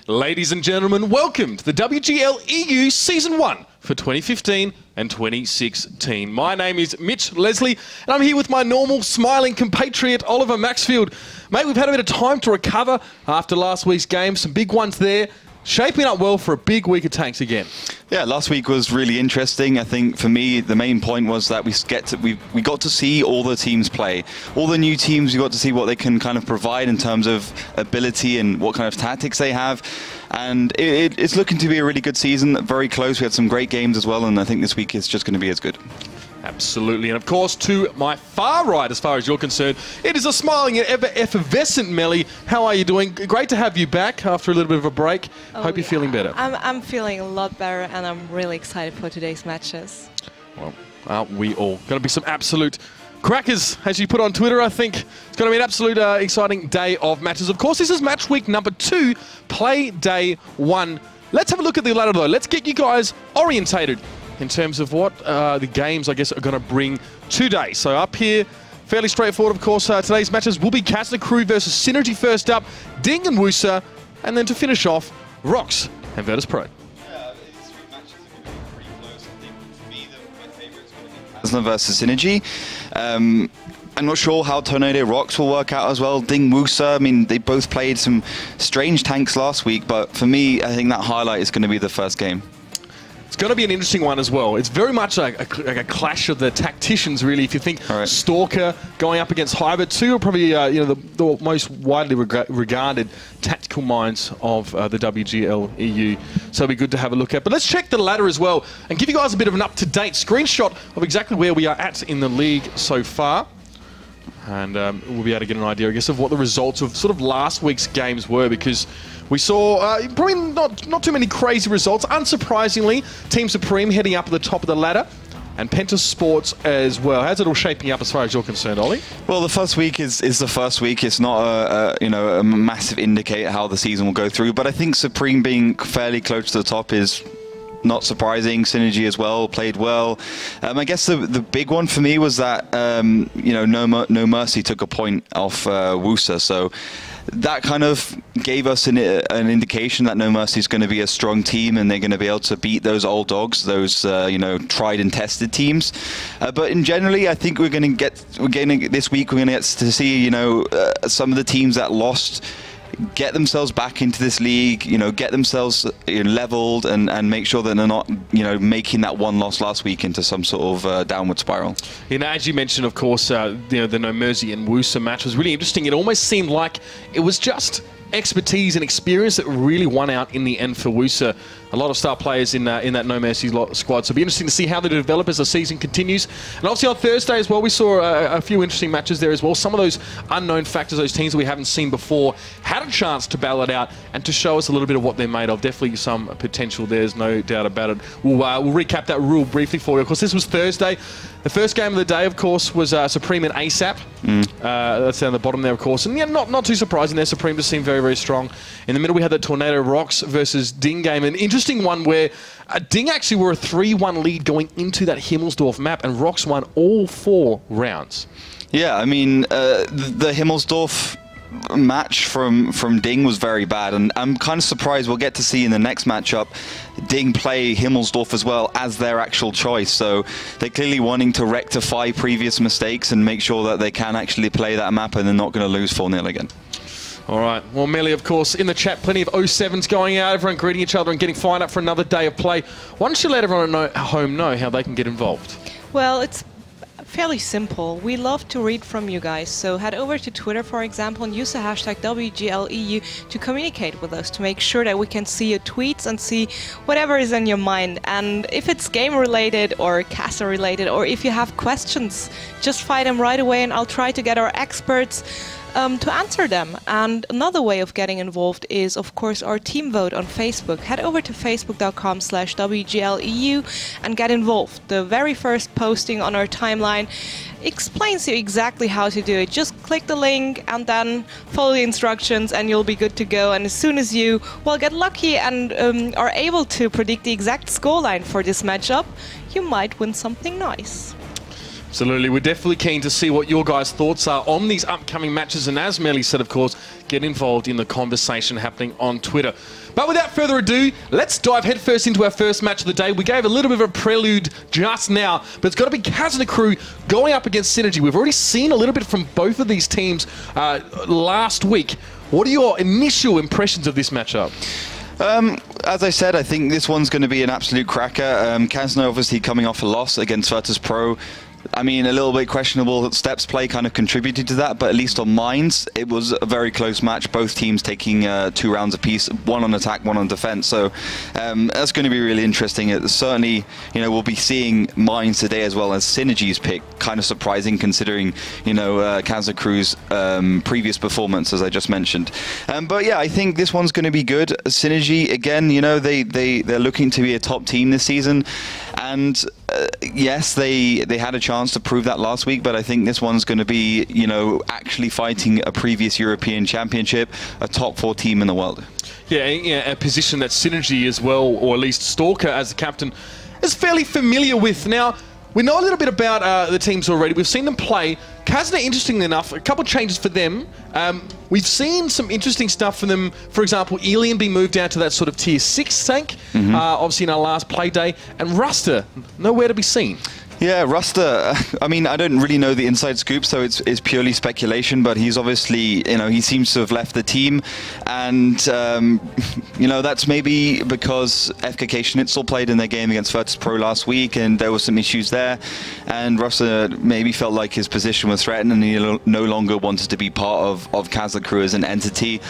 Ladies and gentlemen, welcome to the WGL EU Season 1 for 2015 and 2016. My name is Mitch Leslie, and I'm here with my normal, smiling compatriot, Oliver Maxfield. Mate, we've had a bit of time to recover after last week's game. Some big ones there. Shaping up well for a big week of tanks again. Yeah, last week was really interesting. I think for me, the main point was that we got to see all the teams play. All the new teams, we got to see what they can kind of provide in terms of ability and what kind of tactics they have. And it's looking to be a really good season, very close. We had some great games as well, and I think this week is just going to be as good. Absolutely. And of course, to my far right, as far as you're concerned, it is a smiling and ever effervescent Melly. How are you doing? Great to have you back after a little bit of a break. Hope you're feeling better. I'm feeling a lot better, and I'm really excited for today's matches. Well, aren't we all? Going to be some absolute crackers, as you put on Twitter. I think it's going to be an absolute exciting day of matches. Of course, this is match week number 2, play day 1. Let's have a look at the ladder, though. Let's get you guys orientated in terms of what the games, I guess, are going to bring today. So up here, fairly straightforward, of course. Today's matches will be Kazna Crew versus Synergy first up, Ding and Wusa, and then to finish off, Rox and Virtus Pro. Yeah, these 3 matches are going to be pretty close. I think for me, my favourite is going to be Kazna versus Synergy. I'm not sure how Tornado Rox will work out as well. Ding Wusa, I mean, they both played some strange tanks last week, but for me, I think that highlight is going to be the first game. It's going to be an interesting one as well. It's very much like a clash of the tacticians, really. If you think Stalker going up against Hybrid, 2 are probably the most widely regarded tactical minds of the WGL EU. So it'll be good to have a look at. But let's check the ladder as well and give you guys a bit of an up-to-date screenshot of exactly where we are at in the league so far. And we'll be able to get an idea, I guess, of what the results of sort of last week's games were, because we saw probably not too many crazy results. Unsurprisingly, Team Supreme heading up at the top of the ladder, and Penta Sports as well. How's it all shaping up as far as you're concerned, Ollie? Well, the first week is the first week. It's not a massive indicator how the season will go through, but I think Supreme being fairly close to the top is not surprising. Synergy as well played well. I guess the big one for me was that No Mercy took a point off Wusa, so that kind of gave us an indication that No Mercy is going to be a strong team and they're going to be able to beat those old dogs, those tried and tested teams. But in generally, I think this week we're going to get to see some of the teams that lost get themselves back into this league, get themselves leveled and make sure that they're not, making that one loss last week into some sort of downward spiral. As you mentioned, of course, the No Mercy and Wusa match was really interesting. It almost seemed like it was just expertise and experience that really won out in the end for Wusa. A lot of star players in that No Mercy squad, so it'll be interesting to see how they develop as the season continues. And obviously on Thursday as well, we saw a few interesting matches there as well. Some of those unknown factors, those teams that we haven't seen before, had a chance to battle it out and to show us a little bit of what they're made of. Definitely some potential, there's no doubt about it. We'll recap that real briefly for you. Of course, this was Thursday. The first game of the day, of course, was Supreme and ASAP. That's down the bottom there, of course. And yeah, not too surprising there. Supreme just seemed very, very strong. In the middle, we had the Tornado Rox versus Ding game. An interesting one where Ding actually were a 3-1 lead going into that Himmelsdorf map, and Rox won all 4 rounds. Yeah, I mean, the Himmelsdorf match from Ding was very bad, and I'm kind of surprised we'll get to see in the next matchup Ding play Himmelsdorf as well as their actual choice. So they're clearly wanting to rectify previous mistakes and make sure that they can actually play that map and they're not going to lose 4-0 again. All right. Well, Melly, of course, in the chat, plenty of 07s going out, everyone greeting each other and getting fired up for another day of play. Why don't you let everyone at home know how they can get involved? Well, it's fairly simple. We love to read from you guys, so head over to Twitter, for example, and use the hashtag WGLEU to communicate with us, to make sure that we can see your tweets and see whatever is in your mind. And if it's game-related or Kazna-related, or if you have questions, just fire them right away, and I'll try to get our experts to answer them. And another way of getting involved is, of course, our team vote on Facebook. Head over to facebook.com/WGLEU and get involved. The very first posting on our timeline explains to you exactly how to do it. Just click the link and then follow the instructions and you'll be good to go. And as soon as you get lucky and are able to predict the exact scoreline for this matchup, you might win something nice. Absolutely. We're definitely keen to see what your guys' thoughts are on these upcoming matches. And as Melly said, of course, get involved in the conversation happening on Twitter. But without further ado, let's dive headfirst into our first match of the day. We gave a little bit of a prelude just now, but it's got to be Kazna Crew going up against Synergy. We've already seen a little bit from both of these teams last week. What are your initial impressions of this matchup? As I said, I think this one's going to be an absolute cracker. Kazna obviously coming off a loss against Virtus Pro. I mean, a little bit questionable steps play kind of contributed to that, but at least on mines, it was a very close match. Both teams taking 2 rounds apiece, one on attack, one on defense. So that's going to be really interesting. Certainly, you know, we'll be seeing mines today as well as Synergy's pick. Kind of surprising considering, you know, Kazna Crew's previous performance, as I just mentioned. But yeah, I think this one's going to be good. Synergy, again, you know, they're looking to be a top team this season. And yes, they had a chance to prove that last week, but I think this one's going to be, you know, actually fighting a previous European championship, a top 4 team in the world. Yeah, a position that Synergy as well, or at least Stalker as the captain, is fairly familiar with. Now, we know a little bit about the teams already. We've seen them play. Kazna, interestingly enough, a couple of changes for them. We've seen some interesting stuff for them. For example, Elian being moved down to that sort of tier 6 tank, obviously in our last play day. And Ruster, nowhere to be seen. Yeah, Ruster, I mean, I don't really know the inside scoop, so it's purely speculation, but he's obviously, you know, he seems to have left the team, and, you know, that's maybe because FKK Schnitzel played in their game against Virtus Pro last week, and there were some issues there, and Ruster maybe felt like his position was threatened, and he no longer wanted to be part of Kazna Crew as an entity.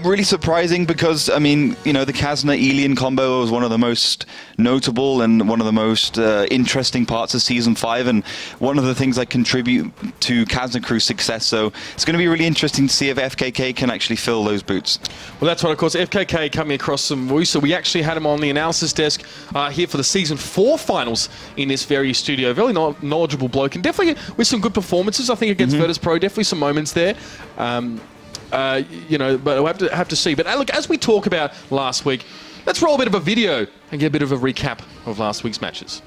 Really surprising because, I mean, you know, the Kazna-Elian combo was one of the most notable and one of the most interesting parts of Season 5, and one of the things that contribute to Kazna Crew's success. So it's going to be really interesting to see if FKK can actually fill those boots. Well, that's right, of course. FKK coming across some Wusa. We actually had him on the analysis desk here for the Season 4 finals in this very studio. Very knowledgeable bloke, and definitely with some good performances, I think, against Virtus Pro. Definitely some moments there. You know, but we'll have to see. But look, as we talk about last week, let's roll a bit of a video and get a bit of a recap of last week's matches.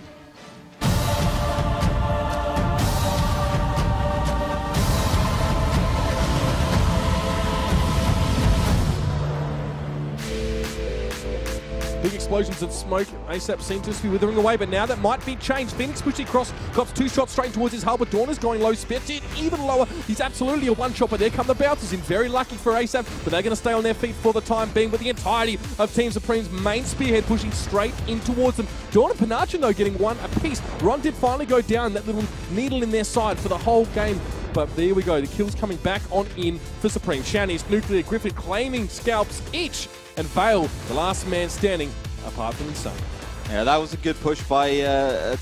Big explosions of smoke. ASAP seemed to be withering away, but now that might be changed. Phoenix pushing across, cops 2 shots straight towards his hull, but Dawn is going low, spits it even lower. He's absolutely a one-shot, but there come the bouncers in. Very lucky for ASAP, but they're going to stay on their feet for the time being, with the entirety of Team Supreme's main spearhead pushing straight in towards them. Dawn and Panachin, though, getting one apiece. Ron did finally go down, that little needle in their side for the whole game. But there we go, the kills coming back on in for Supreme. Shanice, Nuclear, Griffin claiming scalps each, and Vale, the last man standing, apart from Insane. Yeah, that was a good push by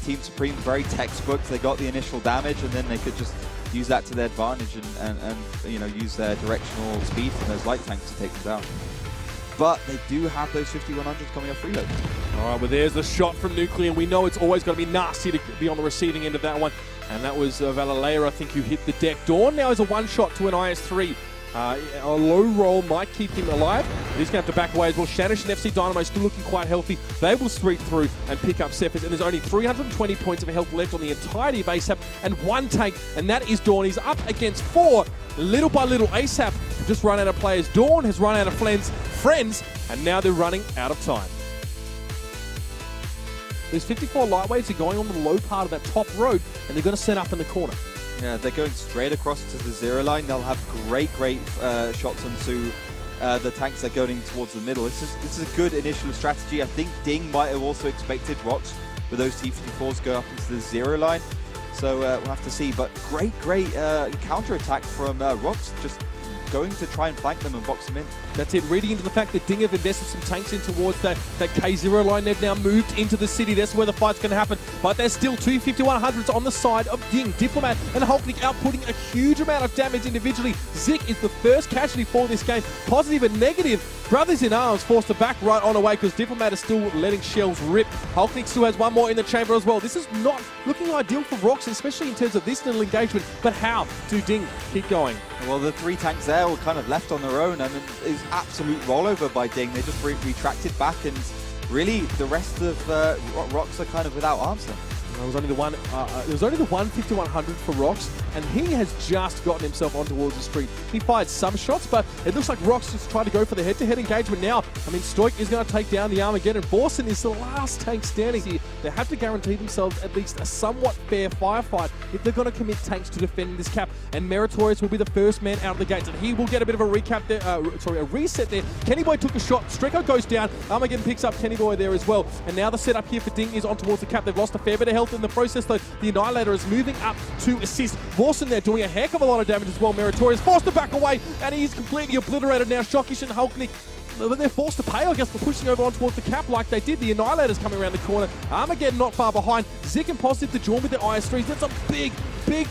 Team Supreme, very textbook. They got the initial damage, and then they could just use that to their advantage and you know, use their directional speed from those light tanks to take them down. But they do have those 5100s coming off reload. All right, well, there's the shot from Nuclear, and we know it's always going to be nasty to be on the receiving end of that one. And that was Valalea, I think, who hit the deck. Dawn now is a one-shot to an IS-3. A low roll might keep him alive, but he's going to have to back away as well. Shanish and FC Dynamo still looking quite healthy. They will sweep through and pick up Cephas, and there's only 320 points of health left on the entirety of ASAP, and 1 tank, and that is Dawn. He's up against 4. Little by little, ASAP just run out of players. Dawn has run out of friends, and now they're running out of time. These 54 lightweights are going on the low part of that top road, and they're going to set up in the corner. Yeah, they're going straight across to the 0 line. They'll have great shots onto the tanks that are going towards the middle. This is a good initial strategy. I think Ding might have also expected Rox with those T-54s go up into the 0 line. So we'll have to see. But great counter-attack from Rox, just going to try and flank them and box them in. That's it, reading into the fact that Ding have invested some tanks in towards that K0 line. They've now moved into the city. That's where the fight's going to happen. But there's still 2 5100s on the side of Ding. Diplomat and Hulknik outputting a huge amount of damage individually. Zik is the first casualty for this game. Positive and negative. Brothers in Arms forced to back right on away because Diplomat is still letting shells rip. Hulknik still has one more in the chamber as well. This is not looking ideal for Rox, especially in terms of this little engagement. But how do Ding keep going? Well, the 3 tanks there were kind of left on their own, and it was absolute rollover by Ding. They just retracted back, and really the rest of Rox are kind of without answer. It was only the one. It was only the 150-100 for Rox, and he has just gotten himself on towards the street. He fired some shots, but it looks like Rox is trying to go for the head-to-head engagement now. I mean, Stoik is going to take down the Armageddon. Borson is the last tank standing here. They have to guarantee themselves at least a somewhat fair firefight if they're going to commit tanks to defending this cap. And Meritorious will be the first man out of the gates, and he will get a bit of a recap there. A reset there. Kenny Boy took a shot. Streko goes down. Armageddon picks up Kenny Boy there as well. And now the setup here for Ding is on towards the cap. They've lost a fair bit of health in the process, though. The Annihilator is moving up to assist. Borson there doing a heck of a lot of damage as well. Meritorious forced to back away, and he's completely obliterated now. Shockish and Hulknik, they're forced to pay, I guess, for pushing over on towards the cap like they did. The Annihilator's coming around the corner. Armageddon not far behind. Zik and Positive to join with the IS-3s. That's some big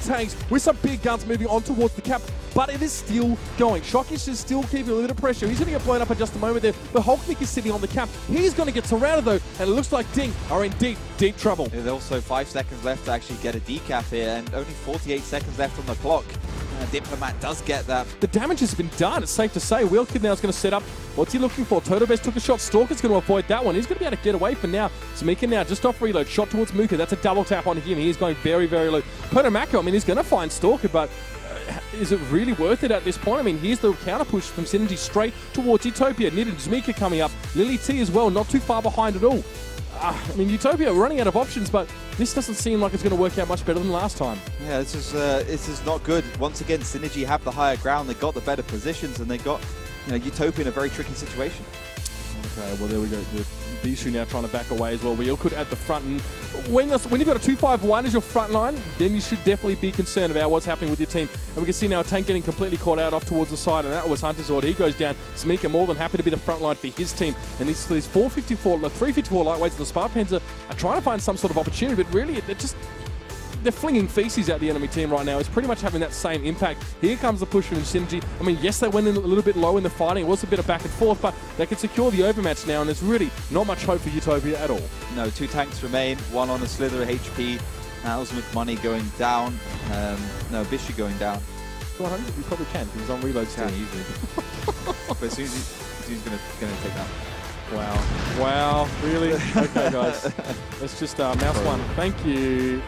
tanks with some big guns moving on towards the cap, but it is still going. Shockish is still keeping a little bit of pressure. He's going to get blown up in just a moment there, but Hulknik is sitting on the cap. He's going to get surrounded though, and it looks like Ding are in deep trouble. There's also 5 seconds left to actually get a decaf here, and only 48 seconds left on the clock. Diplomat does get that. The damage has been done, it's safe to say. Wheelkid now is going to set up. What's he looking for? Totobest took a shot. Stalker's going to avoid that one. He's going to be able to get away for now. Samika now just off reload. Shot towards Muka. That's a double tap on him. He's going very, very low. Potomako, I mean, he's going to find Stalker, but is it really worth it at this point? I mean, here's the counter push from Synergy straight towards Utopia. Nid and Zmika coming up. Lily T as well, not too far behind at all. I mean, Utopia running out of options, but this doesn't seem like it's going to work out much better than last time. Yeah, this is not good. Once again, Synergy have the higher ground. They got the better positions, and they got Utopia in a very tricky situation. Okay, well there we go. The Bishu now trying to back away as well. Wheelkid at the front, and when you've got a 2-5-1 as your front line, then you should definitely be concerned about what's happening with your team. And we can see now a tank getting completely caught out off towards the side, and that was Hunterzord. He goes down. Samika more than happy to be the front line for his team. And these 354 lightweights and the Spartans are trying to find some sort of opportunity, but really they're flinging feces at the enemy team right now. It's pretty much having that same impact. Here comes the push from Synergy. I mean, yes, they went in a little bit low in the fighting. It was a bit of back and forth, but they can secure the overmatch now, and there's really not much hope for Utopia at all. No, 2 tanks remain, 1 on a slither of HP. Ultimate Money going down. No, Bishu going down. 100? You probably can, because he's on reload still. Usually. But as soon as he's going to take that. Wow, really? Okay, guys. Let's just mouse one. Thank you.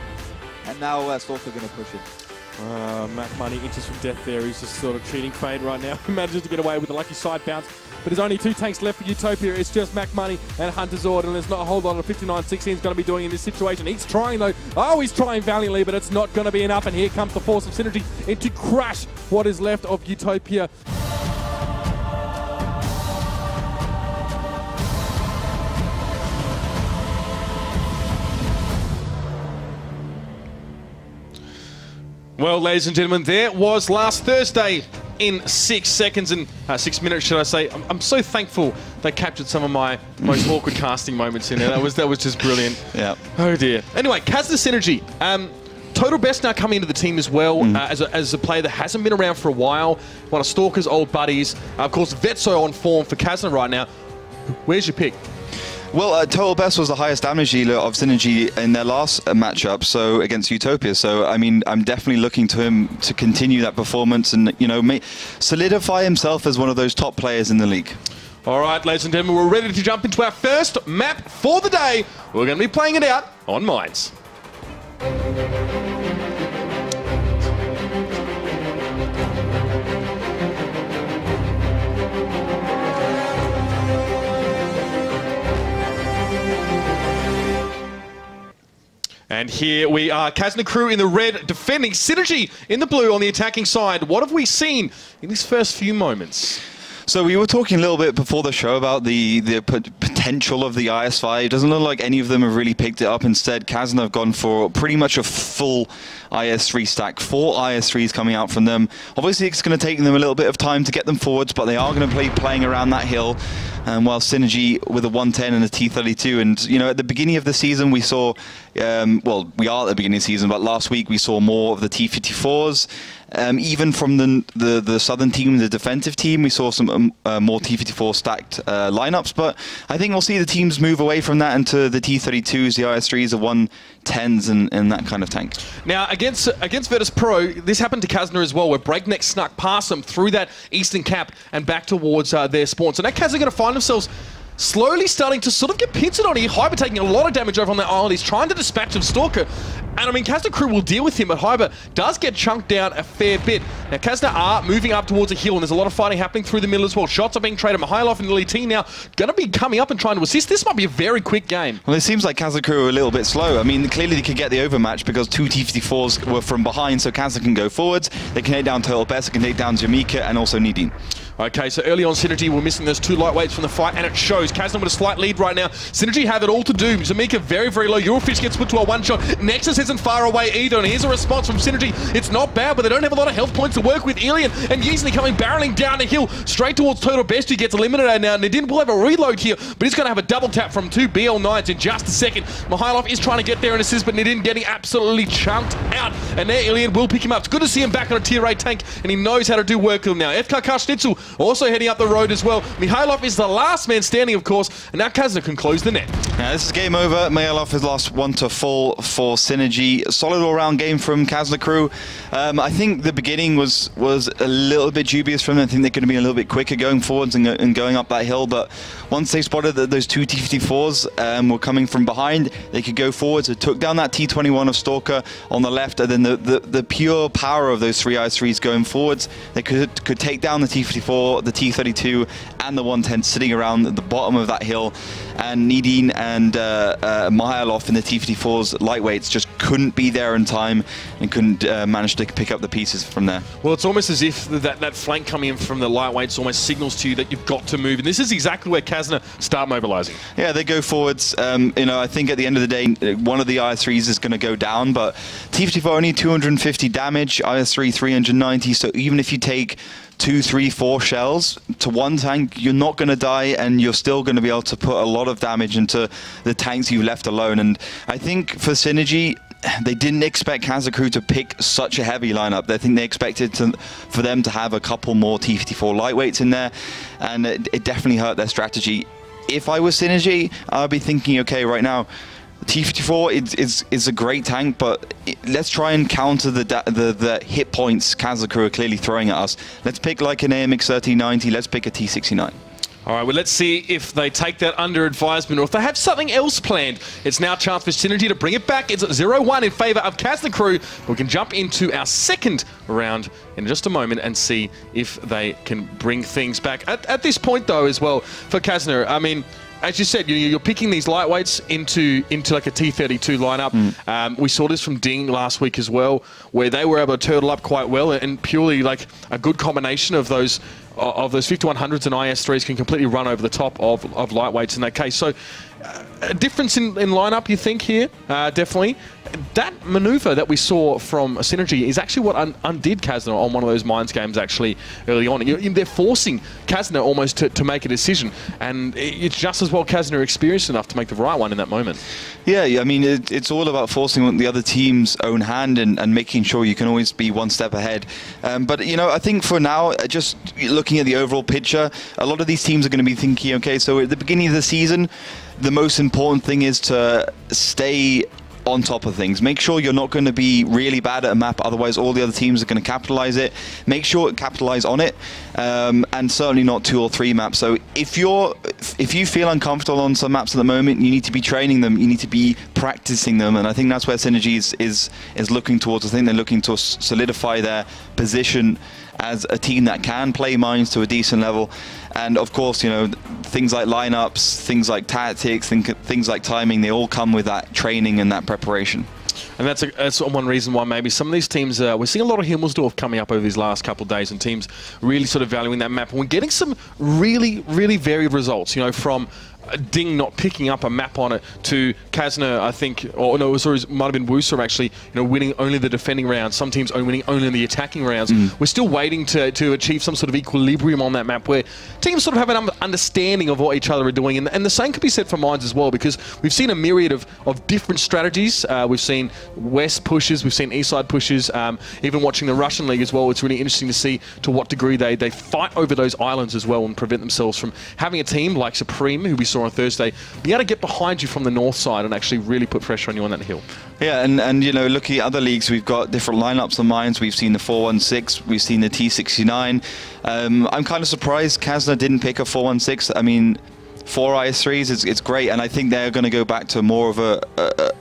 And now Stalker going to push it. Mac Money inches from death there. He's just sort of cheating Fade right now. He manages to get away with a lucky side bounce. But there's only 2 tanks left for Utopia. It's just Mac Money and Hunterzord, and there's not a whole lot of 59-16 is going to be doing in this situation. He's trying though. Oh, he's trying valiantly, but it's not going to be enough. And here comes the force of Synergy in to crash what is left of Utopia. Well, ladies and gentlemen, there was last Thursday in 6 seconds and 6 minutes, should I say. I'm so thankful they captured some of my most awkward casting moments in there. That was just brilliant. Yeah. Oh dear. Anyway, Kazna Synergy. Total Best now coming into the team as well as a player that hasn't been around for a while. One of Stalker's old buddies. Of course, Vetso on form for Kazna right now. Where's your pick? Well, Total Best was the highest damage dealer of Synergy in their last matchup, so against Utopia. So, I mean, I'm definitely looking to him to continue that performance and, solidify himself as one of those top players in the league. All right, ladies and gentlemen, we're ready to jump into our first map for the day. We're going to be playing it out on Mines. And here we are, Kazna Crew in the red, defending Synergy in the blue on the attacking side. What have we seen in these first few moments? So we were talking a little bit before the show about the potential of the IS-5. It doesn't look like any of them have really picked it up. Instead, Kazna have gone for pretty much a full IS-3 stack. 4 IS-3s coming out from them. Obviously, it's going to take them a little bit of time to get them forwards, but they are going to be playing around that hill. While Synergy with a 110 and a T32. And, at the beginning of the season, we saw, well, we are at the beginning of the season, but last week we saw more of the T54s. Even from the southern team, the defensive team, we saw some more T54 stacked lineups. But I think we'll see the teams move away from that into the T32s, the IS3s, the 110s, and that kind of tank. Now, against Virtus Pro, this happened to Kazna as well, where Breakneck snuck past them through that eastern cap and back towards their spawn. So now Kazna are going to find themselves slowly starting to sort of get pincered on here. Hyber taking a lot of damage over on that island. He's trying to dispatch of Stalker. And I mean, Kazna Crew will deal with him, but Hyber does get chunked down a fair bit. Now, Kazna are moving up towards a hill, and there's a lot of fighting happening through the middle as well. Shots are being traded. Mihailov and Lily T now going to be coming up and trying to assist. This might be a very quick game. Well, it seems like Kazna Crew are a little bit slow. I mean, clearly they could get the overmatch because 2 T-54s were from behind, so Kazna can go forwards. They can take down Total Best, they can take down Jamaica, and also Nidine. Okay, so early on, Synergy were missing those 2 lightweights from the fight, and it shows. Kazna with a slight lead right now. Synergy have it all to do. Jamaica very, very low. Eurofish gets put to a 1-shot. Nexus isn't far away either, and here's a response from Synergy. It's not bad, but they don't have a lot of health points to work with. Alien and Yeasley coming barreling down the hill, straight towards Total Best, who gets eliminated now. Nadine will have a reload here, but he's going to have a double tap from 2 BL9s in just a second. Mihailov is trying to get there and assist, but Nadine getting absolutely chunked out, and there Alien will pick him up. It's good to see him back on a tier 8 tank, and he knows how to do work with him now. FK Kashnitzel also heading up the road as well. Mihailov is the last man standing, of course, and now Kazna can close the net. Now, this is game over. Mihailov has lost 1 to full for Synergy. Solid all-round game from Kazna Crew. I think the beginning was a little bit dubious from them. I think they could have been a little bit quicker going forwards and going up that hill, but once they spotted that those 2 T-54s were coming from behind, they could go forwards. It took down that T-21 of Stalker on the left, and then the pure power of those 3 IS-3s going forwards, they could take down the T-54, the T-32, and the 110 sitting around the bottom of that hill, and Nidine and Mihailov in the T-54's lightweights just couldn't be there in time and couldn't manage to pick up the pieces from there. Well, it's almost as if that flank coming in from the lightweights almost signals to you that you've got to move, and this is exactly where Kazna start mobilizing. Yeah, they go forwards. You know, I think at the end of the day, one of the IS-3s is going to go down, but T-54 only 250 damage, IS-3 390, so even if you take 2, 3, 4 shells to 1 tank, you're not going to die, and you're still going to be able to put a lot of damage into the tanks you've left alone. And I think for Synergy, they didn't expect Kazna Crew to pick such a heavy lineup. I think they expected for them to have a couple more T-54 lightweights in there, and it definitely hurt their strategy. If I was Synergy, I'd be thinking, okay, right now, T-54 is a great tank, but let's try and counter the hit points Kazna Crew are clearly throwing at us. Let's pick like an AMX 1390, let's pick a T-69. All right, well, let's see if they take that under advisement or if they have something else planned. It's now a chance for Synergy to bring it back. It's 0-1 in favour of Kazna Crew. We can jump into our second round in just a moment and see if they can bring things back. At this point, though, as well, for Kazna, I mean, as you said, you're picking these lightweights into like a T-32 lineup. We saw this from Ding last week as well, where they were able to turtle up quite well, and purely like a good combination of those 5100s and IS-3s can completely run over the top of lightweights in that case. So a difference in lineup, you think, here? Definitely. That maneuver that we saw from Synergy is actually what undid Kazna on one of those Minds games actually early on. They're forcing Kazna almost to make a decision, and it's just as well Kazna are experienced enough to make the right one in that moment. Yeah, I mean, it's all about forcing the other team's own hand and making sure you can always be one step ahead. But, you know, I think for now, just looking at the overall picture, a lot of these teams are going to be thinking, okay, so at the beginning of the season, the most important thing is to stay on top of things. Make sure you're not going to be really bad at a map, otherwise all the other teams are going to capitalize it. Make sure to capitalize on it, and certainly not 2 or 3 maps. So if you feel uncomfortable on some maps at the moment, you need to be training them, you need to be practicing them, and I think that's where Synergy is looking towards. I think they're looking to solidify their position as a team that can play Mines to a decent level. And of course, you know, things like lineups, things like tactics, things like timing, they all come with that training and that preparation. And that's one reason why maybe some of these teams, we're seeing a lot of Himmelsdorf coming up over these last couple of days, and teams really sort of valuing that map. And we're getting some really, really varied results, you know, from Ding not picking up a map on it to Kazna, I think, or no, it might have been Wusa actually, you know, winning only the defending rounds. Some teams winning only the attacking rounds. We're still waiting to achieve some sort of equilibrium on that map where teams sort of have an understanding of what each other are doing. And the same could be said for Mines as well, because we've seen a myriad of different strategies. We've seen West pushes, we've seen East side pushes, even watching the Russian League as well. It's really interesting to see to what degree they fight over those islands as well and prevent themselves from having a team like Supreme, who we saw on Thursday, be able to get behind you from the north side and actually really put pressure on you on that hill. Yeah, and you know, looking at other leagues, we've got different lineups of Mines. We've seen the 416, we've seen the T69. I'm kind of surprised Kazna didn't pick a 416. I mean, 4 IS3s, it's great, and I think they're going to go back to more of a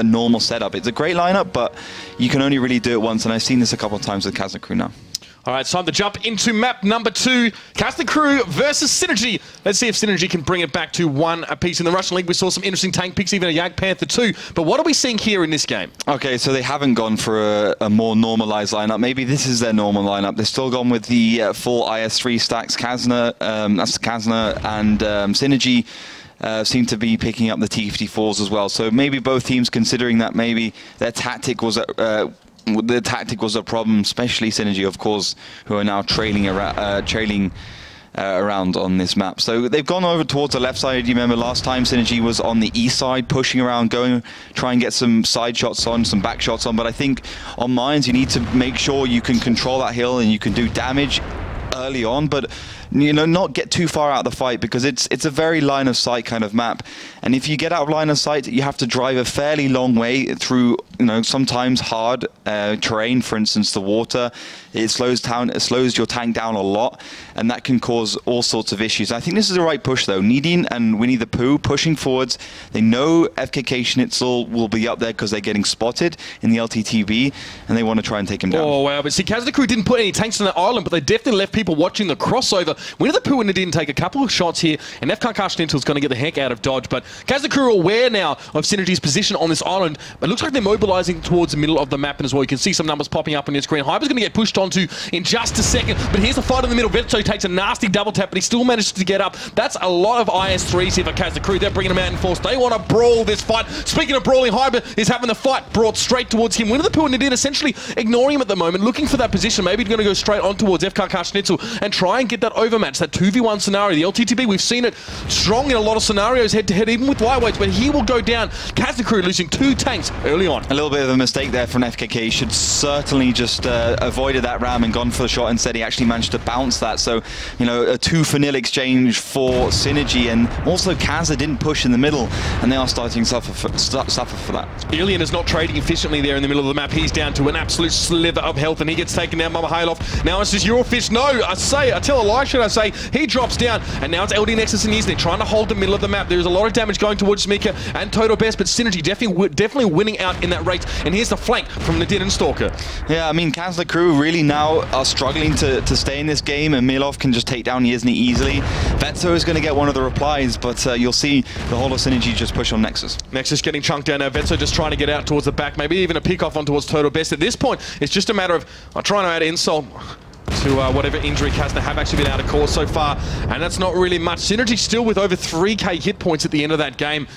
normal setup. It's a great lineup, but you can only really do it once, and I've seen this a couple of times with Kazna Crew now. All right, it's time to jump into map number 2. Kazna Crew versus Synergy. Let's see if Synergy can bring it back to 1 apiece. In the Russian League, we saw some interesting tank picks, even a Yak Panther 2. But what are we seeing here in this game? Okay, so they haven't gone for a more normalized lineup. Maybe this is their normal lineup. They've still gone with the full IS3 stacks. Kazna, that's Kazna, and Synergy seem to be picking up the T54s as well. So maybe both teams considering that maybe their tactic was a problem, especially Synergy, of course, who are now trailing around on this map. So they've gone over towards the left side. You remember last time Synergy was on the east side, pushing around, try and get some side shots on, some back shots on. But I think on mines, you need to make sure you can control that hill and you can do damage early on, but not get too far out of the fight, because it's a very line of sight kind of map, and if you get out of line of sight, you have to drive a fairly long way through sometimes hard terrain. For instance, the water, it slows your tank down a lot, and that can cause all sorts of issues. I think this is the right push though. Needin and Winnie the Pooh pushing forwards. They know FKK Schnitzel will be up there because they're getting spotted in the LTTB, and they want to try and take him down. Oh wow, but see, Kazna Crew didn't put any tanks on that island, but they definitely left people watching the crossover. Winnie the Pooh and Nadine take a couple of shots here, and FKK Schnitzel's going to get the heck out of dodge. But Kazna Crew are aware now of Synergy's position on this island, but it looks like they're mobilizing towards the middle of the map as well. You can see some numbers popping up on your screen. Hyper's going to get pushed onto in just a second, but here's the fight in the middle. Vetso takes a nasty double tap, but he still manages to get up. That's a lot of IS3s here for Kazna Crew. They're bringing them out in force. They want to brawl this fight. Speaking of brawling, Hyper is having the fight brought straight towards him. Winnie the Pooh and Nadine essentially ignoring him at the moment, looking for that position. Maybe he's going to go straight on towards FKK Schnitzel and try and get that overmatch, that 2v1 scenario. The LTTB, we've seen it strong in a lot of scenarios head-to-head, even with lightweights, but he will go down. Kazna Crew losing 2 tanks early on. A little bit of a mistake there from FKK. He should certainly just avoided that ram and gone for the shot. Instead, he actually managed to bounce that. So, a 2-0 exchange for Synergy, and also Kazna didn't push in the middle, and they are starting to suffer for that. Alien is not trading efficiently there in the middle of the map. He's down to an absolute slither of health, and he gets taken down by Mihailov. Now it's just Eurofish. No, I tell a lie, should I say. He drops down, and now it's LD Nexus and Isnet trying to hold the middle of the map. There's a lot of damage going towards Smika and Toto Best, but Synergy definitely winning out in that race. And here's the flank from Nadine and Stalker. Yeah, I mean, Kazna Crew really now are struggling to stay in this game, and Milov can just take down Yizny easily. Vetso is going to get one of the replies, but you'll see the whole of Synergy just push on Nexus. Nexus getting chunked down now. Vetso just trying to get out towards the back, maybe even a pick off on towards Toto Best. At this point, it's just a matter of trying to add insult to whatever injury Kazna have actually been able to cause so far, and that's not really much. Synergy still with over 3k hit points at the end of that game.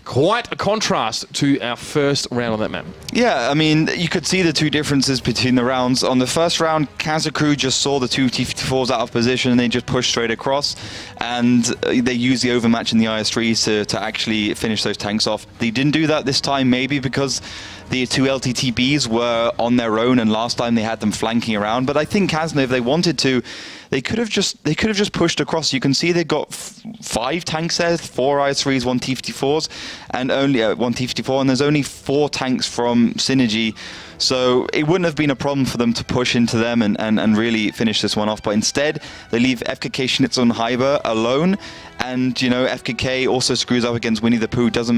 Quite a contrast to our first round on that map. Yeah, I mean, you could see the two differences between the rounds. On the first round, Kazna Crew just saw the 2 T54s out of position, and they just pushed straight across, and they used the overmatch in the IS3s to actually finish those tanks off. They didn't do that this time, maybe because the 2 LTTBs were on their own, and last time they had them flanking around. But I think Kazna, if they wanted to, they could have just pushed across. You can see they've got 5 tanks there, 4 IS3s, 1 T54s, and only 1 T54, and there's only 4 tanks from Synergy. So it wouldn't have been a problem for them to push into them and really finish this one off. But instead, they leave FKK Schnitzel and Hyber alone. And, FKK also screws up against Winnie the Pooh, doesn't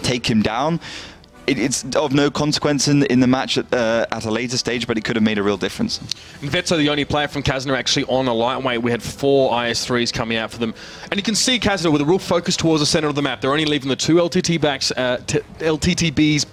take him down. It's of no consequence in the match at a later stage, but it could have made a real difference. Vetso, the only player from Kazna actually on a lightweight. We had 4 IS3s coming out for them. And you can see Kazna with a real focus towards the center of the map. They're only leaving the 2 LTTBs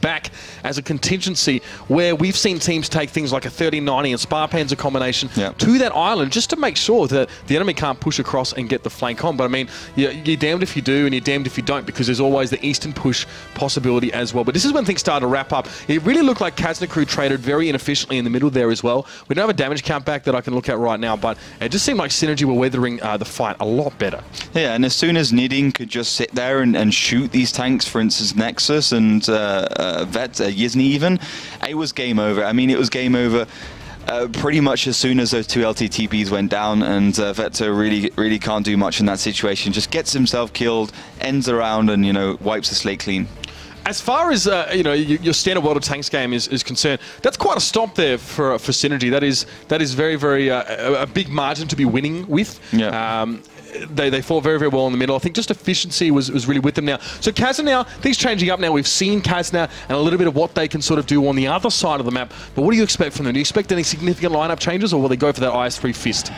back as a contingency, where we've seen teams take things like a 30-90 and Spar Panzer combination to that island just to make sure that the enemy can't push across and get the flank on. But I mean, you're damned if you do and you're damned if you don't, because there's always the eastern push possibility as well. But this is when things started to wrap up. It really looked like Kazna Crew traded very inefficiently in the middle there as well. We don't have a damage count back that I can look at right now, but it just seemed like Synergy were weathering the fight a lot better. Yeah, and as soon as Niding could just sit there and shoot these tanks, for instance, Nexus and Yizny even, it was game over. I mean, it was game over pretty much as soon as those 2 LTTBs went down, and Vetso really can't do much in that situation. Just gets himself killed, ends around, and, wipes the slate clean. As far as you know, your standard World of Tanks game is concerned, that's quite a stomp there for Synergy. That is very, very a big margin to be winning with. Yeah. They fought very, very well in the middle. I think just efficiency was really with them now. So Kazna now, things changing up now. We've seen Kazna and a little bit of what they can sort of do on the other side of the map. But what do you expect from them? Do you expect any significant lineup changes, or will they go for that IS-3 fist?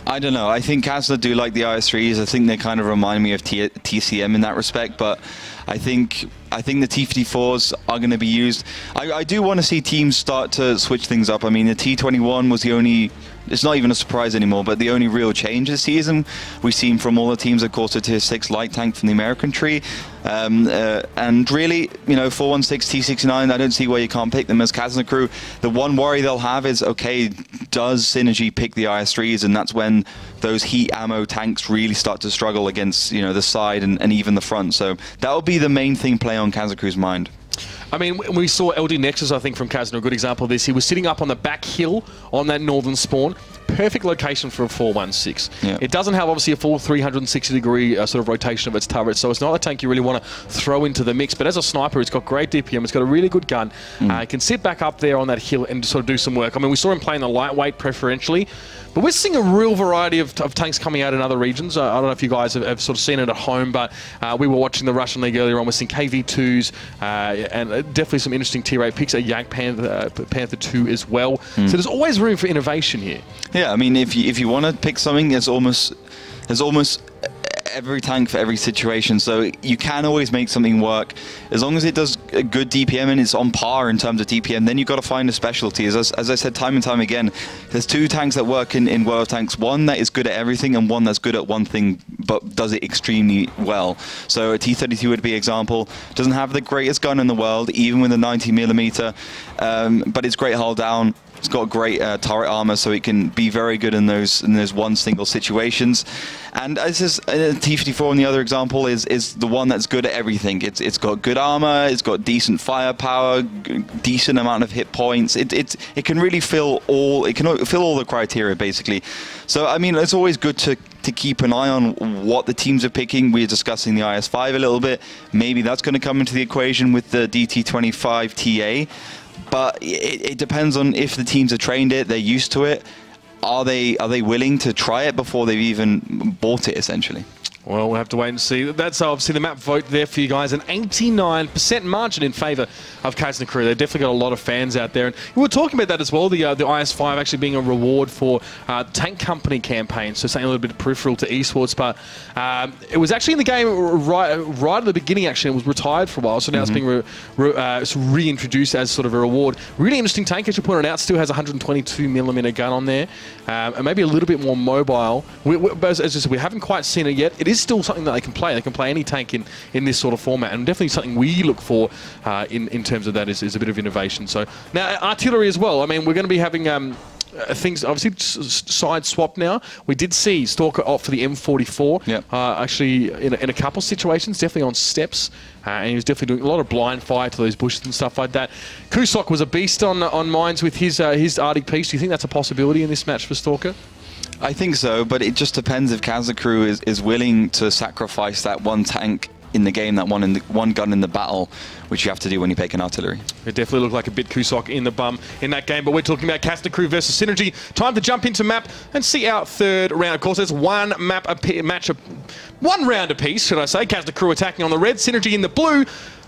I don't know. I think Kazna do like the IS-3s. I think they kind of remind me of TCM in that respect, but I think the T-54s are going to be used. I do want to see teams start to switch things up. I mean, the T-21 was the only... It's not even a surprise anymore, but the only real change this season we've seen from all the teams, of course, a Tier 6 light tank from the American tree. And really, you know, 416, T69, I don't see why you can't pick them as Kazna Crew. The one worry they'll have is, okay, does Synergy pick the IS-3s? And that's when those heat ammo tanks really start to struggle against, you know, the side and even the front. So that will be the main thing play on Kazna Crew's mind. I mean, we saw LD Nexus, I think, from Kazna, a good example of this. He was sitting up on the back hill on that northern spawn. Perfect location for a 416. Yeah. It doesn't have, obviously, a full 360-degree sort of rotation of its turret, so it's not a tank you really want to throw into the mix. But as a sniper, it's got great DPM. It's got a really good gun. It can sit back up there on that hill and sort of do some work. I mean, we saw him playing the lightweight preferentially. But we're seeing a real variety of tanks coming out in other regions. I don't know if you guys have sort of seen it at home, but we were watching the Russian League earlier on. We're seeing KV2s and definitely some interesting Tier 8 picks. A Yak Panther 2 as well. So there's always room for innovation here. Yeah, I mean, if you want to pick something, there's almost every tank for every situation, so you can always make something work as long as it does a good DPM and it's on par in terms of DPM. Then you've got to find a specialty. As I said time and time again, there's two tanks that work in World of Tanks: one that is good at everything and one that's good at one thing but does it extremely well. So a T-32 would be an example. Doesn't have the greatest gun in the world, even with a 90mm, but it's great hull down. It's got great turret armor, so it can be very good in those one single situations. And as this T-54 on the other example is the one that's good at everything. It's got good armor, it's got decent firepower, decent amount of hit points. It can really fill all the criteria basically. So I mean, it's always good to keep an eye on what the teams are picking. We're discussing the IS-5 a little bit. Maybe that's going to come into the equation with the DT-25 TA. But it depends on if the teams have trained it, they're used to it. Are they willing to try it before they've even bought it, essentially? Well, we'll have to wait and see. That's obviously the map vote there for you guys. An 89% margin in favour of Kazna Crew. They've definitely got a lot of fans out there. And we were talking about that as well, the IS-5 actually being a reward for tank company campaigns, so something a little bit peripheral to esports. But it was actually in the game right at the beginning, actually. It was retired for a while, so now it's being reintroduced as sort of a reward. Really interesting tank, as you pointed out. Still has a 122mm gun on there, and maybe a little bit more mobile. As I said, we haven't quite seen it yet. It is still something that they can play. They can play any tank in this sort of format, and definitely something we look for in terms of that is a bit of innovation. So now artillery as well. I mean, we're going to be having things obviously side swap now. We did see Stalker opt for the M44. Yep. Actually in a couple situations, definitely on steps, and he was definitely doing a lot of blind fire to those bushes and stuff like that. Kusok was a beast on mines with his RDP. Do you think that's a possibility in this match for Stalker? I think so, but it just depends if Kazna Crew is willing to sacrifice that one tank in the game, that one gun in the battle, which you have to do when you pick an artillery. It definitely looked like a bit Kusok in the bum in that game, but we're talking about Kazna Crew versus Synergy. Time to jump into map and see our third round. Of course, there's one round apiece, should I say. Kazna Crew attacking on the red, Synergy in the blue.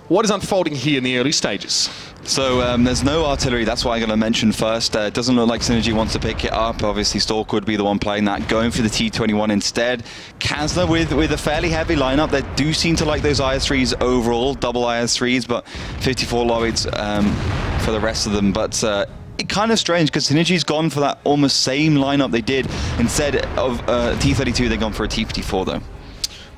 What is unfolding here in the early stages? So there's no artillery, that's what I'm going to mention first. It doesn't look like Synergy wants to pick it up. Obviously Stalker would be the one playing that, going for the T-21 instead. Kazna with a fairly heavy lineup. They do seem to like those IS-3s overall, double IS-3s, but 54 Lloyds for the rest of them. But it's kind of strange because Synergy's gone for that almost same lineup they did. Instead of T-32, they've gone for a T-54 though.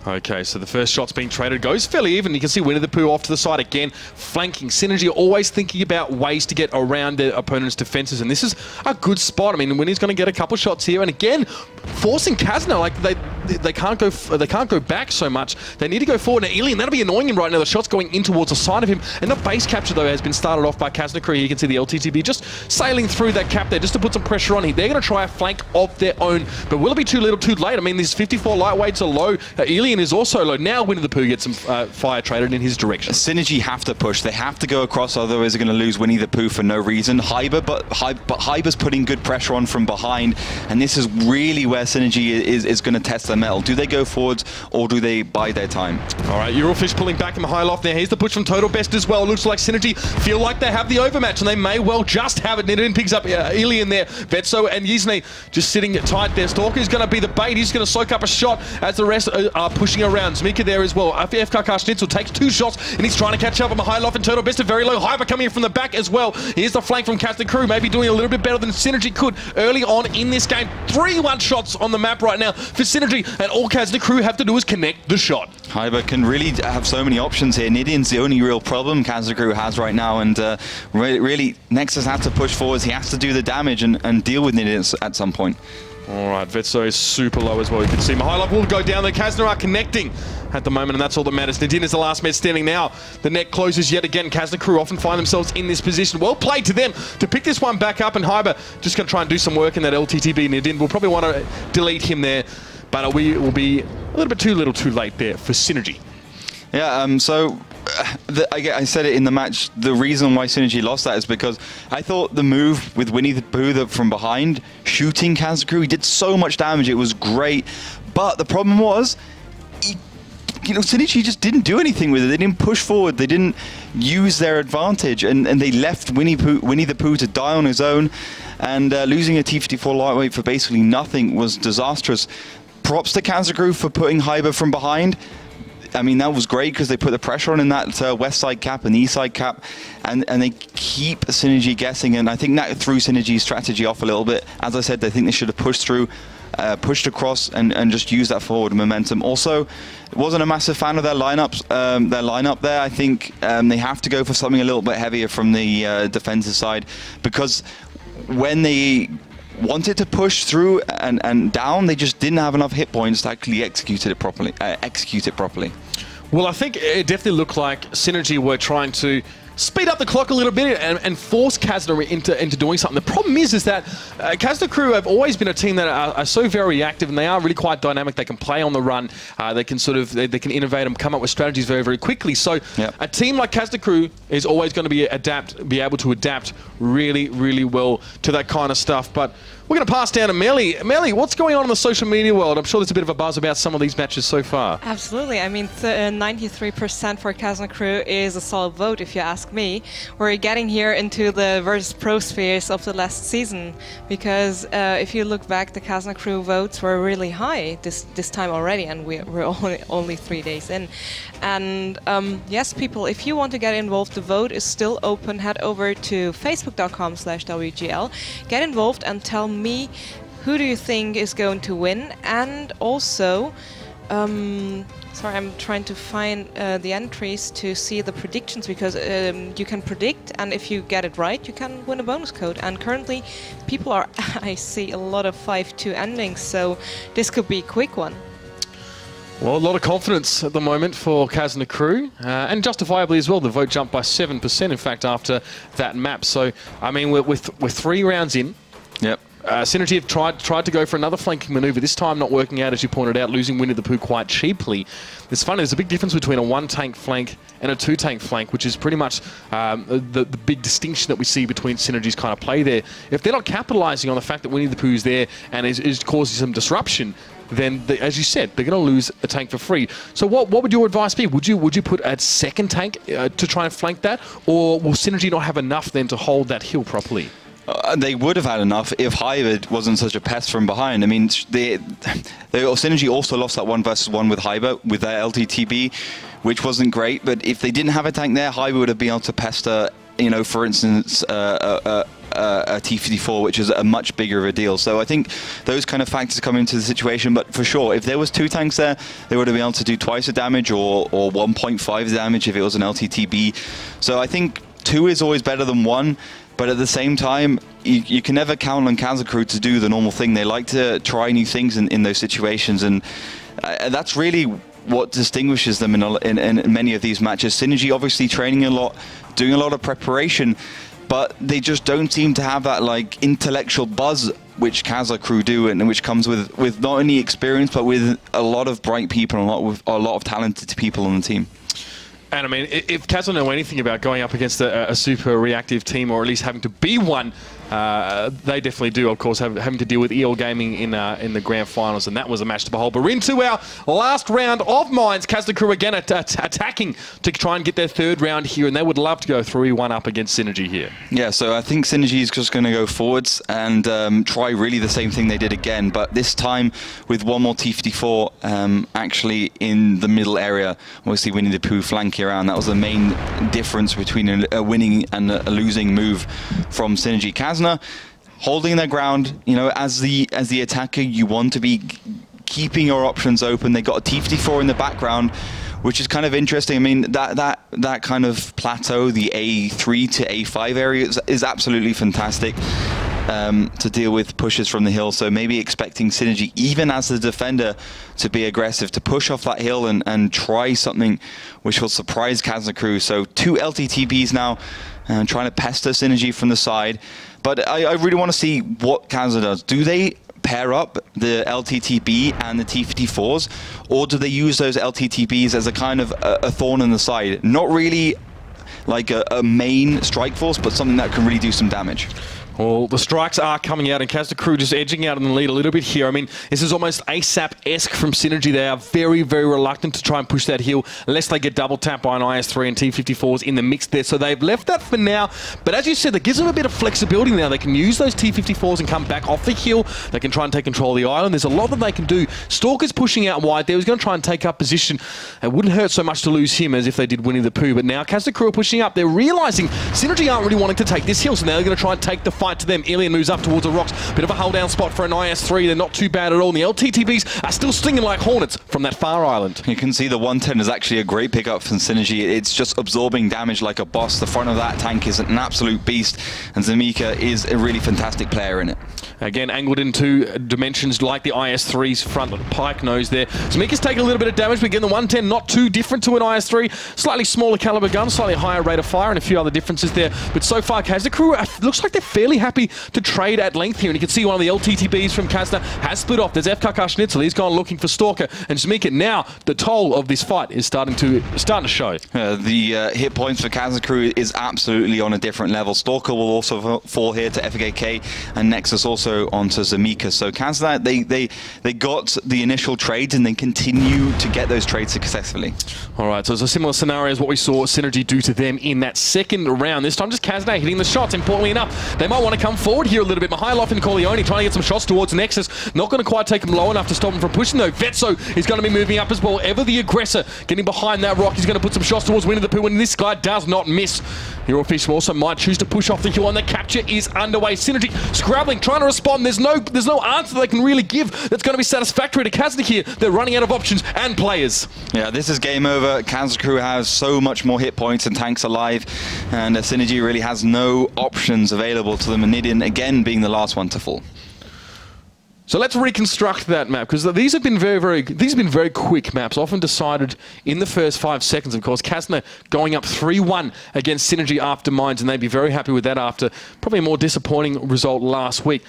Okay, so the first shot's being traded. Goes fairly even. You can see Winnie the Pooh off to the side again, flanking. Synergy always thinking about ways to get around their opponent's defenses, and this is a good spot. I mean, Winnie's going to get a couple shots here, and again, forcing Kazna, like they can't go back so much. They need to go forward. Now, Alien, that'll be annoying him right now. The shot's going in towards the side of him. And the base capture, though, has been started off by Kazna Crew. You can see the LTTB just sailing through that cap there just to put some pressure on him. They're going to try a flank of their own. But will it be too little, too late? I mean, these 54 lightweights are low. Alien is also low. Now Winnie the Pooh gets some fire traded in his direction. Synergy have to push. They have to go across, otherwise they're going to lose Winnie the Pooh for no reason. But Hyber's putting good pressure on from behind. And this is really where Synergy is going to test their mettle. Do they go forwards or do they bide their time? All right, Eurofish pulling back in the high loft there. Here's the push from Total Best as well. It looks like Synergy feel like they have the overmatch, and they may well just have it. Nidin picks up Alien there. Vetso and Yizne just sitting tight there. Stalker's going to be the bait. He's going to soak up a shot as the rest are pushing around. Zmika there as well. FKK Schnitzel takes 2 shots, and he's trying to catch up on the high loft, and Total Best are very low. Hyber coming in from the back as well. Here's the flank from Kazna Crew, maybe doing a little bit better than Synergy could early on in this game. 3 one-shots on the map right now for Synergy, and all Kazna Crew have to do is connect the shot. Hyber can really have so many options here. Nidian's the only real problem Kazna Crew has right now, and really Nexus has to push forwards. He has to do the damage and deal with Nidian at some point. All right, Vetso is super low as well. You can see Mahilov will go down there. Kazna are connecting at the moment, and that's all that matters. Nadine is the last man standing now. The net closes yet again. Kazna Crew often find themselves in this position. Well played to them to pick this one back up, and Hyber just going to try and do some work in that LTTB. Nadine will probably want to delete him there, but we will be a little bit too little too late there for Synergy. Yeah, I said it in the match, the reason why Synergy lost that is because I thought the move with Winnie the Pooh from behind, shooting Kazna Crew, he did so much damage, it was great. But the problem was, Synergy just didn't do anything with it. They didn't push forward, they didn't use their advantage, and they left Winnie the Pooh to die on his own, and losing a T-54 lightweight for basically nothing was disastrous. Props to Kazna Crew for putting Hyber from behind. I mean, that was great because they put the pressure on in that west side cap and east side cap, and they keep Synergy guessing, and I think that threw Synergy's strategy off a little bit. As I said, I think they should have pushed through, pushed across, and just used that forward momentum. Also, wasn't a massive fan of their lineup there. I think they have to go for something a little bit heavier from the defensive side, because when they wanted to push through and down, they just didn't have enough hit points to actually execute it properly. Well, I think it definitely looked like Synergy were trying to speed up the clock a little bit and force Kazna into doing something. The problem is that Kazna Crew have always been a team that are so very active, and they are really quite dynamic. They can play on the run. They can they can innovate and come up with strategies very, very quickly. So a team like Kazna Crew is always going to be able to adapt really, really well to that kind of stuff. But we're going to pass down to Melly. Melly, what's going on in the social media world? I'm sure there's a bit of a buzz about some of these matches so far. Absolutely. I mean, 93% for Kazna Crew is a solid vote, if you ask me. We're getting here into the versus pro spheres of the last season, because if you look back, the Kazna Crew votes were really high this time already, and we're only 3 days in. And yes, people, if you want to get involved, the vote is still open. Head over to facebook.com/WGL. Get involved and tell me, who do you think is going to win? And also, sorry, I'm trying to find the entries to see the predictions, because you can predict, and if you get it right, you can win a bonus code. And currently, people are, I see a lot of 5-2 endings, so this could be a quick one. Well, a lot of confidence at the moment for Kazna Crew, and justifiably as well. The vote jumped by 7%, in fact, after that map. So, I mean, we're 3 rounds in. Yep. Synergy have tried to go for another flanking maneuver, this time not working out, as you pointed out, losing Winnie the Pooh quite cheaply. It's funny, there's a big difference between a 1-tank flank and a 2-tank flank, which is pretty much the big distinction that we see between Synergy's kind of play there. If they're not capitalizing on the fact that Winnie the Pooh's there and is causing some disruption, then, as you said, they're going to lose a tank for free. So what would your advice be? Would you put a second tank to try and flank that, or will Synergy not have enough then to hold that hill properly? They would have had enough if Hyber wasn't such a pest from behind. I mean, Synergy also lost that 1 versus 1 with Hyber, with their LTTB, which wasn't great. But if they didn't have a tank there, Hyber would have been able to pester, for instance, a T-54, which is a much bigger of a deal. So I think those kind of factors come into the situation. But for sure, if there was 2 tanks there, they would have been able to do twice the damage, or 1.5 damage if it was an LTTB. So I think 2 is always better than 1. But at the same time, you can never count on Kazna Crew to do the normal thing. They like to try new things in those situations, and that's really what distinguishes them in many of these matches. Synergy obviously training a lot, doing a lot of preparation, but they just don't seem to have that like intellectual buzz which Kazna Crew do, and which comes with not only experience but with a lot of bright people and a lot of talented people on the team. And I mean, if Kazna know anything about going up against a super reactive team, or at least having to be one, they definitely do, of course, having to deal with EL Gaming in the grand finals, and that was a match to behold. But we're into our last round of Mines. Kazna Crew again attacking to try and get their third round here, and they would love to go 3-1 up against Synergy here. Yeah, so I think Synergy is just going to go forwards and try really the same thing they did again, but this time with one more T54 actually in the middle area. Obviously Winnie the Pooh flanking around. That was the main difference between a winning and a losing move from Synergy. Kazna holding their ground, you know, as the attacker, you want to be keeping your options open. They got a T54 in the background, which is kind of interesting. I mean, that kind of plateau, the A3 to A5 area, is absolutely fantastic to deal with pushes from the hill. So maybe expecting Synergy, even as the defender, to be aggressive, to push off that hill and try something which will surprise Kazna Crew. So 2 LTTBs now, trying to pester Synergy from the side. But I really want to see what Kazna does. Do they pair up the LTTB and the T54s, or do they use those LTTBs as a kind of a thorn in the side? Not really like a main strike force, but something that can really do some damage. Well, the strikes are coming out, and Kazna Crew just edging out in the lead a little bit here. I mean, this is almost ASAP-esque from Synergy. They are very, very reluctant to try and push that hill unless they get double tapped by an IS-3 and T-54s in the mix there. So they've left that for now. But as you said, that gives them a bit of flexibility now. They can use those T-54s and come back off the hill. They can try and take control of the island. There's a lot that they can do. Stalker's pushing out wide there. He's going to try and take up position. It wouldn't hurt so much to lose him as if they did Winnie the Pooh. But now Kazna Crew are pushing up. They're realizing Synergy aren't really wanting to take this hill, so now they're going to try and take the fight to them. Alien moves up towards the rocks. Bit of a hold down spot for an IS-3. They're not too bad at all. And the LTTBs are still stinging like hornets from that far island. You can see the 110 is actually a great pickup from Synergy. It's just absorbing damage like a boss. The front of that tank is an absolute beast, and Zamika is a really fantastic player in it. Again, angled into dimensions like the IS-3's front pike nose there. Zamika's taking a little bit of damage, but again, the 110 not too different to an IS-3. Slightly smaller caliber gun, slightly higher rate of fire, and a few other differences there. But so far, Kazna Crew looks like they're fairly happy to trade at length here. And you can see one of the LTTBs from Kazna has split off. There's FKK Schnitzel. He's gone looking for Stalker. And Zamika, now the toll of this fight is starting to show. The hit points for Kazna Crew is absolutely on a different level. Stalker will also fall here to FKK, and Nexus also onto Zamika. So Kazna, they got the initial trades and they continue to get those trades successfully. All right, so it's a similar scenario as what we saw Synergy do to them in that second round. This time just Kazna hitting the shots. Importantly enough, they might want to come forward here a little bit. Mihailov and Corleone trying to get some shots towards Nexus. Not going to quite take him low enough to stop him from pushing though. Vetso is going to be moving up as well. Ever the aggressor getting behind that rock. He's going to put some shots towards Winnie the Pooh, and this guy does not miss. Eurofish also might choose to push off the hill, and the capture is underway. Synergy scrabbling, trying to respond. There's no answer they can really give that's going to be satisfactory to Kazna here. They're running out of options and players. Yeah, this is game over. Kazna Crew has so much more hit points and tanks alive, and Synergy really has no options available to them, and Nidian again being the last one to fall. So let's reconstruct that map, because these have been very quick maps, often decided in the first 5 seconds. Of course, Kazna going up 3-1 against Synergy after Mines, and they'd be very happy with that after probably a more disappointing result last week.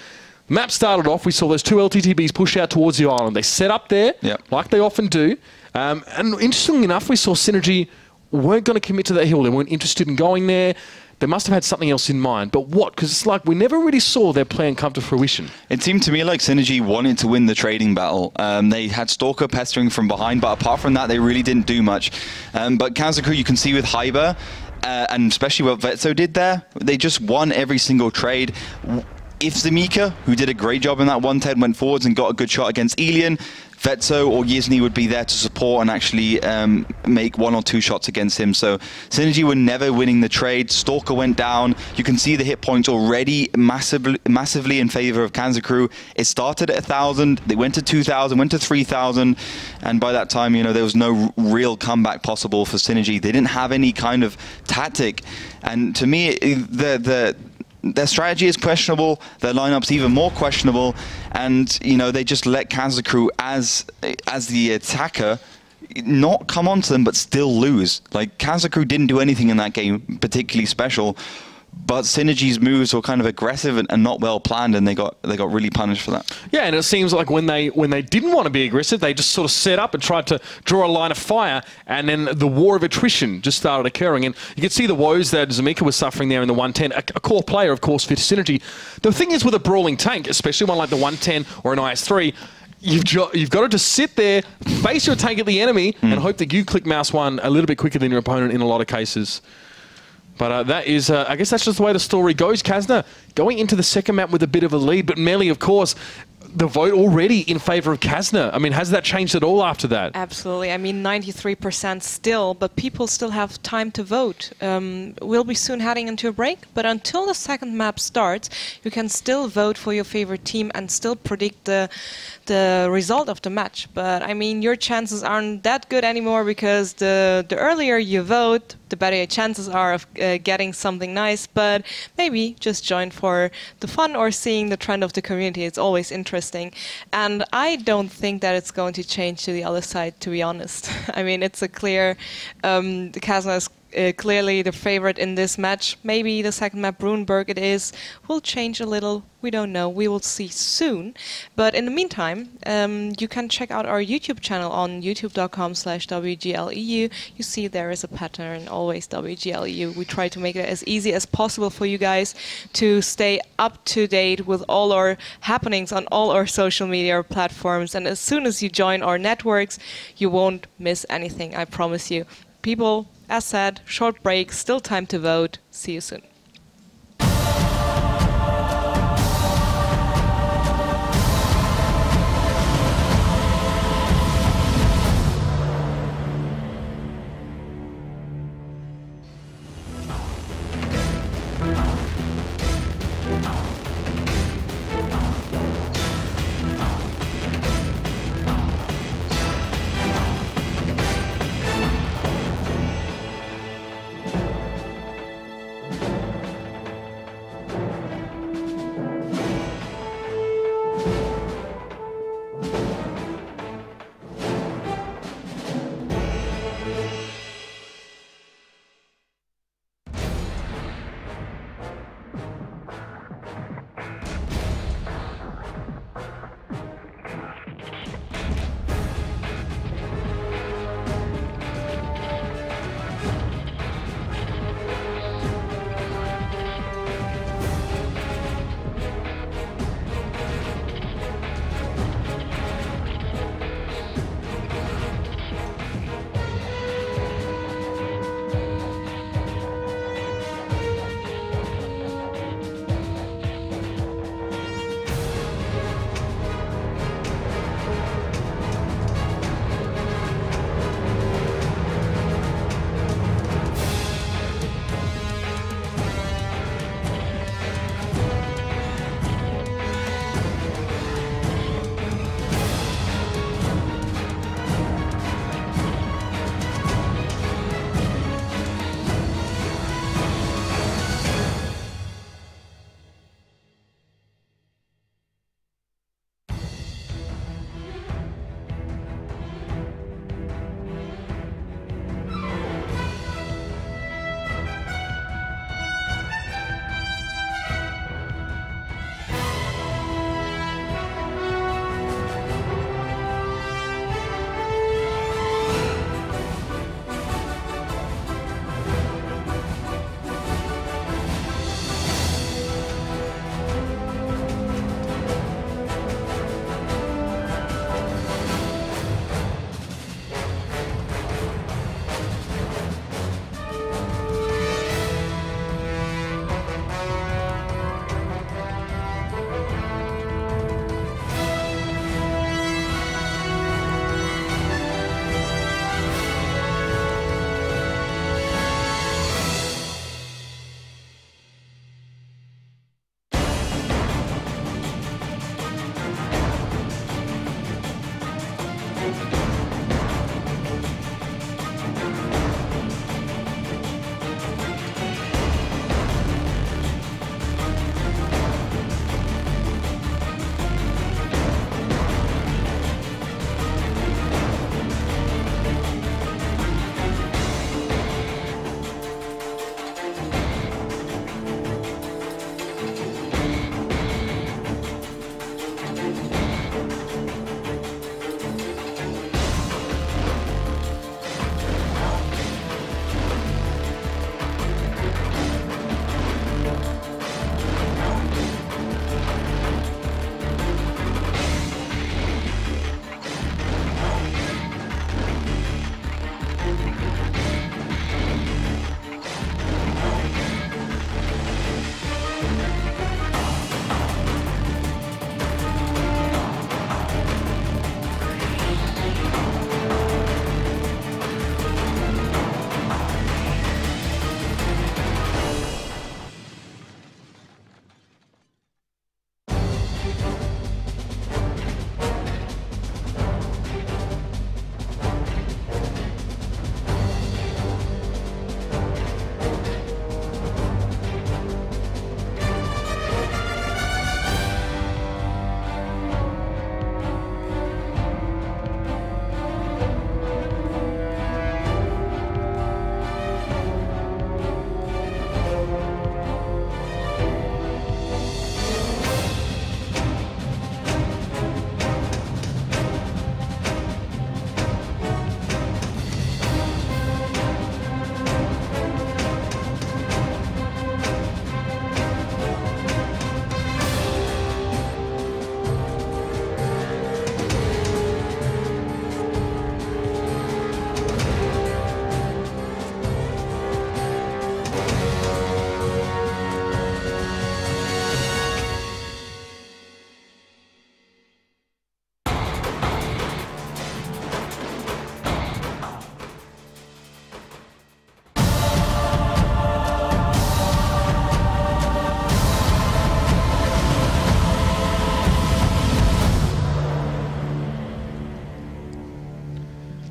Map started off, we saw those 2 LTTBs push out towards the island. They set up there, like they often do. And interestingly enough, we saw Synergy weren't going to commit to that hill. They weren't interested in going there. They must have had something else in mind. But what? Because it's like we never really saw their plan come to fruition. It seemed to me like Synergy wanted to win the trading battle. They had Stalker pestering from behind, but apart from that, they really didn't do much. But Kazna Crew, you can see with Hyber, and especially what Vetso did there, they just won every single trade. If Zamika, who did a great job in that 110, went forwards and got a good shot against Alien, Vetso or Yizny would be there to support and actually make 1 or 2 shots against him. So Synergy were never winning the trade. Stalker went down. You can see the hit points already massively in favor of Kazna Crew. It started at 1,000, they went to 2,000, went to 3,000, and by that time, you know, there was no real comeback possible for Synergy. They didn't have any kind of tactic, and to me, their strategy is questionable, their lineup's even more questionable, and you know they just let Kazna Crew as the attacker not come onto them but still lose. Like Kazna Crew didn't do anything in that game particularly special, but Synergy's moves were kind of aggressive and not well planned, and they got really punished for that. Yeah, and it seems like when they didn't want to be aggressive, they just sort of set up and tried to draw a line of fire, and then the war of attrition just started occurring. And you could see the woes that Zamika was suffering there in the 110. A core player, of course, for Synergy. The thing is with a brawling tank, especially one like the 110 or an IS-3, you've got to just sit there, face your tank at the enemy, and hope that you click mouse one a little bit quicker than your opponent in a lot of cases. But that is, I guess that's just the way the story goes. Kazna going into the second map with a bit of a lead, but Melly, of course, the vote already in favour of Kazna. I mean, has that changed at all after that? Absolutely. I mean, 93% still, but people still have time to vote. We'll be soon heading into a break, but until the second map starts, you can still vote for your favourite team and still predict the result of the match. But, I mean, your chances aren't that good anymore because the earlier you vote, the better your chances are of getting something nice. But maybe just join for the fun or seeing the trend of the community. It's always interesting. And I don't think that it's going to change to the other side, to be honest. I mean, it's a clear... Kazna is clearly the favorite in this match. Maybe the second map, Ruinberg, it is, will change a little. We don't know. We will see soon. But in the meantime, you can check out our YouTube channel on youtube.com/WGLEU. You see there is a pattern, always WGLEU. We try to make it as easy as possible for you guys to stay up to date with all our happenings on all our social media platforms. And as soon as you join our networks, you won't miss anything, I promise you. People, as said, short break, still time to vote. See you soon.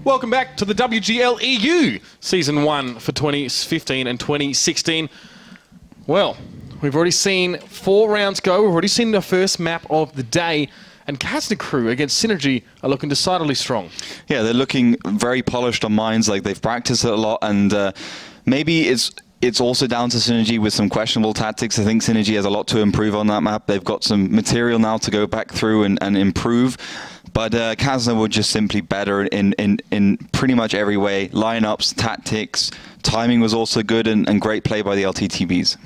Welcome back to the WGL EU Season 1 for 2015 and 2016. Well, we've already seen 4 rounds go. We've already seen the first map of the day. And Kazna Crew against Synergy are looking decidedly strong. Yeah, they're looking very polished on mines. Like, they've practiced it a lot. And maybe it's also down to Synergy with some questionable tactics. I think Synergy has a lot to improve on that map. They've got some material now to go back through and improve. But Kazna were just simply better in pretty much every way. Lineups, tactics, timing was also good, and great play by the LTTBs.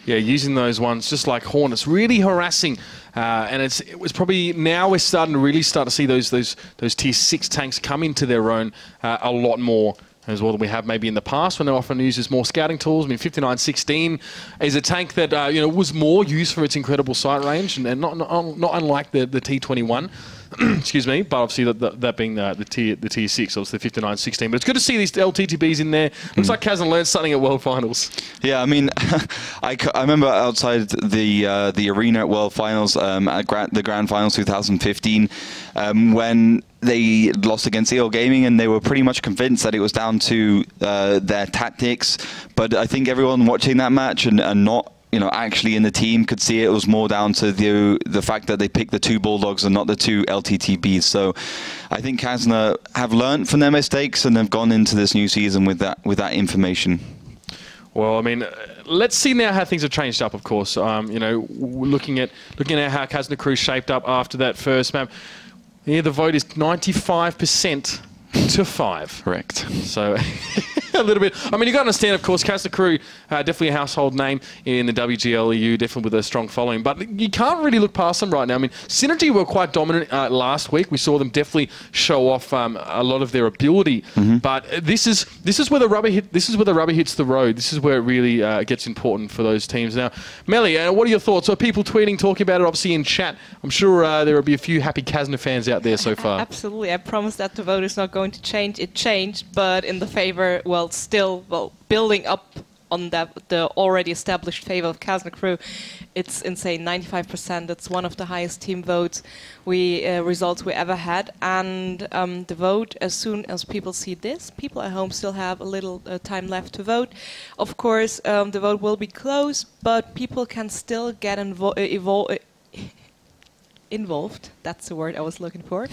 Yeah, using those ones just like Hornets, really harassing. And it was probably now we're starting to really see those tier 6 tanks come into their own a lot more as well than we have maybe in the past when they often uses more scouting tools. I mean, 5916 is a tank that was more used for its incredible sight range, and not unlike the T21. Excuse me, but obviously that being the tier 6, obviously the 5916. But it's good to see these LTTBs in there. Looks like Kazna learned something at World Finals. Yeah, I mean, I remember outside the arena at World Finals, at the Grand Finals 2015, when they lost against EO Gaming, and they were pretty much convinced that it was down to their tactics. But I think everyone watching that match and not actually in the team could see it was more down to the fact that they picked the 2 Bulldogs and not the 2 LTTBs. So I think Kazna have learned from their mistakes and have gone into this new season with that information. Well, I mean, let's see now how things have changed up. Of course, looking at how Kazna Crew shaped up after that first map. Yeah, the vote is 95% to 5. Correct. So a little bit. I mean, you got to understand, of course, Kazna Crew, definitely a household name in the WGL EU, definitely with a strong following. But you can't really look past them right now. I mean, Synergy were quite dominant last week. We saw them definitely show off a lot of their ability. But this is where the rubber hit. This is where the rubber hits the road. This is where it really gets important for those teams. Now, Melly, what are your thoughts? Are people tweeting, talking about it? Obviously in chat. I'm sure there will be a few happy Kazna fans out there so far. Absolutely. I promise that the vote is not going to change. It changed, but in the favor, building up on the already established favor of Kazna Crew. It's insane, 95%. That's one of the highest team votes results we ever had. And the vote, as soon as people see this, people at home still have a little time left to vote. Of course, the vote will be closed, but people can still get involved, that's the word I was looking for,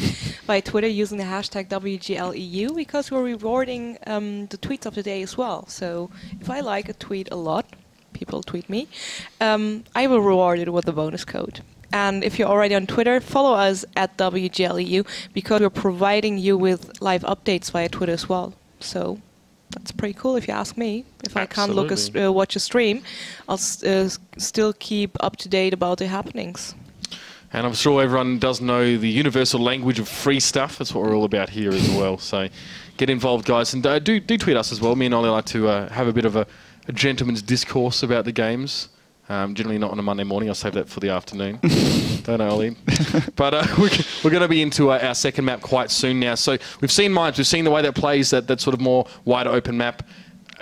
by Twitter using the hashtag WGLEU, because we're rewarding the tweets of the day as well. So if I like a tweet a lot, people tweet me, I will reward it with a bonus code. And if you're already on Twitter, follow us at WGLEU, because we're providing you with live updates via Twitter as well. So that's pretty cool if you ask me. If I can't watch a stream, I'll still keep up to date about the happenings. And I'm sure everyone does know the universal language of free stuff. That's what we're all about here as well. So get involved, guys. And do tweet us as well. Me and Ollie like to have a bit of a gentleman's discourse about the games. Generally not on a Monday morning. I'll save that for the afternoon. Don't know, Ollie. But we're going to be into our second map quite soon now. So we've seen mines. We've seen the way that plays, that sort of more wider open map.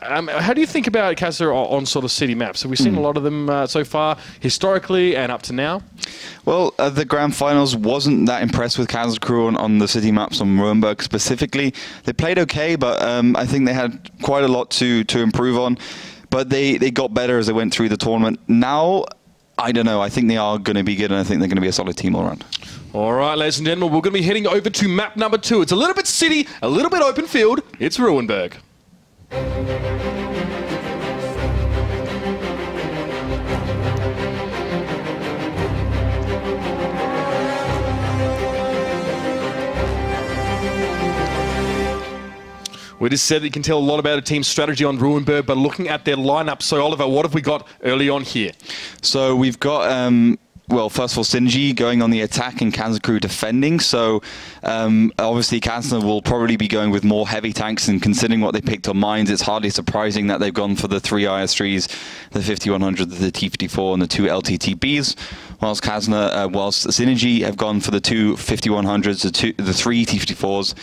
How do you think about Kazna on sort of city maps? Have we seen a lot of them so far, historically and up to now? Well, the Grand Finals wasn't that impressed with Kazna Crew on the city maps on Ruinberg specifically. They played okay, but I think they had quite a lot to improve on. But they got better as they went through the tournament. Now, I don't know. I think they are going to be good, and I think they're going to be a solid team all around. All right, ladies and gentlemen, we're going to be heading over to map number 2. It's a little bit city, a little bit open field. It's Ruinberg. We just said that you can tell a lot about a team's strategy on Ruinberg, but looking at their lineup. So, Oliver, what have we got early on here? So we've got, well, first of all, Synergy going on the attack and Kazna Crew defending. So obviously Kazna will probably be going with more heavy tanks, and considering what they picked on mines, it's hardly surprising that they've gone for the 3 IS-3s, the 5100, the T-54, and the 2 LTTBs, whilst Synergy have gone for the 2 5100s, the 3 T-54s,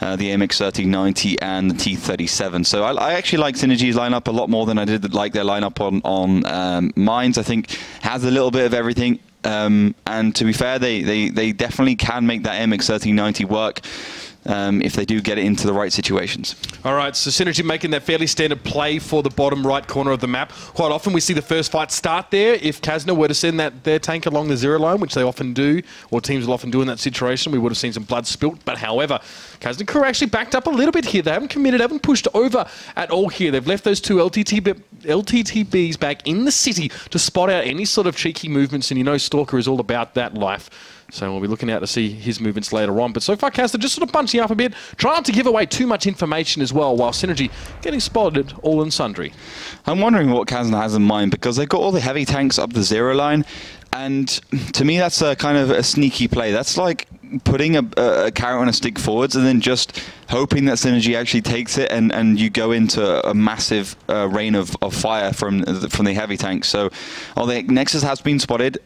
the MX-1390 and the T-37. So I actually like Synergy's lineup a lot more than I did like their lineup on mines. I think has a little bit of everything. And to be fair, they definitely can make that MX-1390 work. if they do get it into the right situations. All right, so Synergy making that fairly standard play for the bottom right corner of the map. Quite often we see the first fight start there. If Kazna were to send their tank along the zero line, which they often do, or teams will often do in that situation, we would have seen some blood spilt. But however, Kazna Crew actually backed up a little bit here. They haven't committed, haven't pushed over at all here. They've left those two LTTBs back in the city to spot out any sort of cheeky movements, and you know Stalker is all about that life. So we'll be looking out to see his movements later on. But so far, Kazna just sort of bunching up a bit, trying not to give away too much information as well, while Synergy getting spotted all and sundry. I'm wondering what Kazna has in mind, because they've got all the heavy tanks up the zero line, and to me that's a kind of a sneaky play. That's like putting a carrot on a stick forwards and then just hoping that Synergy actually takes it, and you go into a massive rain of fire from the heavy tanks. So the Nexus has been spotted.